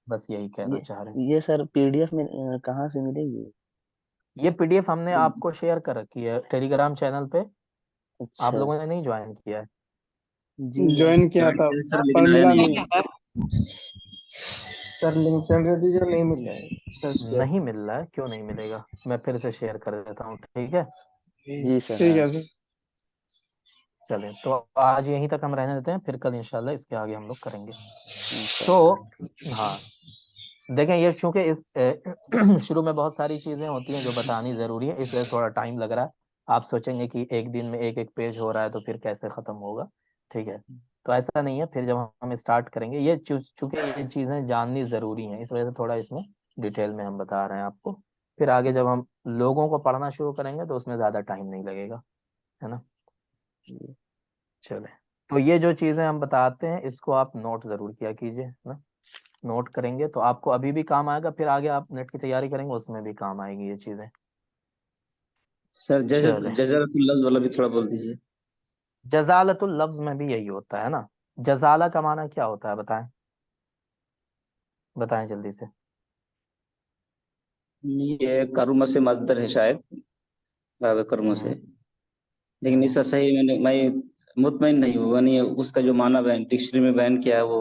बस यही कहना ये चाह रहे हैं। ये सर पीडीएफ में कहाँ से मिलेगी? ये पीडीएफ हमने आपको शेयर कर रखी है टेलीग्राम चैनल पे, आप अच्छा। लोगों ने नहीं ज्वाइन किया है। जी सर। ज्वाइन किया था सर पर लेकिन आया मिला नहीं। नहीं। सर लिंक सेंड कर दीजिए, नहीं मिल रहा है, सर्च किया नहीं मिल रहा है, क्यों नहीं मिलेगा, मैं फिर से शेयर कर देता हूँ, ठीक है। जी सर। ठीक हाँ। है सर। चलें, तो आज यहीं तक हम रहने देते हैं, फिर कल इंशाल्लाह इसके आगे हम लोग करेंगे। तो इंशाल्लाह। हाँ, देखें ये चूंकि इस शुरू में बहुत सारी चीजें होती हैं जो बतानी जरूरी है, इस वजह से थोड़ा टाइम लग रहा है। आप सोचेंगे कि एक दिन में एक एक पेज हो रहा है तो फिर कैसे खत्म होगा, ठीक है। तो ऐसा नहीं है, फिर जब हम स्टार्ट करेंगे, ये चूंकि ये चीजें जाननी जरूरी हैं, इस वजह से थोड़ा इसमें डिटेल में हम बता रहे हैं आपको। फिर आगे जब हम लोगों को पढ़ना शुरू करेंगे तो उसमें ज्यादा टाइम नहीं लगेगा, है ना। चले, तो ये जो चीजें हम बताते हैं इसको आप नोट जरूर किया कीजिए ना। नोट करेंगे तो आपको अभी भी काम आएगा, फिर आगे आप नेट की तैयारी करेंगे उसमें भी काम आएगी ये चीजें। सर चले, जजरतुल लफ्ज वाला भी थोड़ा बोल दीजिए। जजालतुल लफ्ज में भी यही होता है ना। जजाला का माना क्या होता है, बताएं, बताएं जल्दी से। ये करुमा से मजदर है शायद, बाब करुमा से। हम्म, लेकिन इसका सही मैं मुतमईन नहीं हुआ, नहीं उसका जो माना बयान डिक्शनरी में बयान किया है वो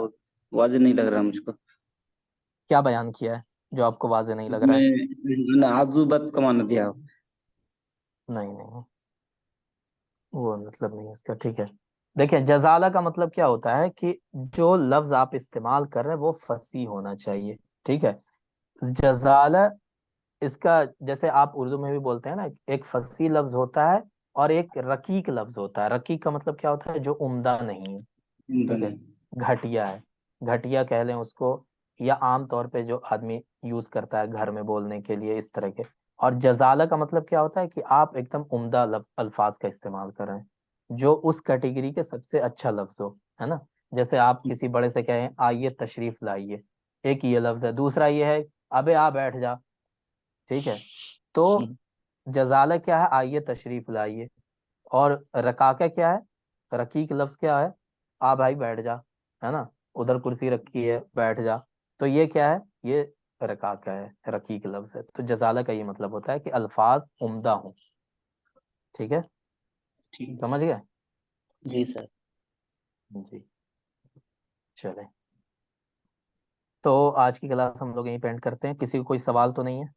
वाजिब नहीं लग रहा मुझको। क्या बयान किया है जो आपको वाजे नहीं लग रहा है। उसमें आजुबत का माना दिया। नहीं नहीं, वो मतलब नहीं है इसका, ठीक है। देखिए, जजाला का मतलब क्या होता है कि जो लफ्ज आप इस्तेमाल कर रहे हैं वो फसी होना चाहिए, ठीक है। जजाला, इसका जैसे आप उर्दू में भी बोलते हैं ना, एक फसी लफ्ज होता है और एक रकीक लफ्ज होता है। रकीक का मतलब क्या होता है, जो उम्दा नहीं है, ठीक है, नहीं। घटिया है, घटिया कह लें उसको, या आम तौर पे जो आदमी यूज करता है घर में बोलने के लिए, इस तरह के। और जजाला का मतलब क्या होता है कि आप एकदम उम्दा अल्फाज का इस्तेमाल कर रहे हैं, जो उस कैटेगरी के सबसे अच्छा लफ्ज हो, है ना। जैसे आप किसी बड़े से कहें आइए तशरीफ लाइए, एक ये लफ्ज है। दूसरा ये है अबे आ बैठ जा, ठीक है। तो जजाला क्या है, आइए तशरीफ लाइए। और रकाका क्या है, रकीक लफ्ज क्या है, आ भाई बैठ जा, है ना, उधर कुर्सी रखी है बैठ जा। तो ये क्या है, ये रकाका है, रकीक लफ्ज है। तो जजाला का ये मतलब होता है कि अल्फाज उम्दा हों, ठीक है, ठीक। समझ गए। जी सर। जी, चले, तो आज की क्लास हम लोग यहीं पे एंड करते हैं। किसी को कोई सवाल तो नहीं है।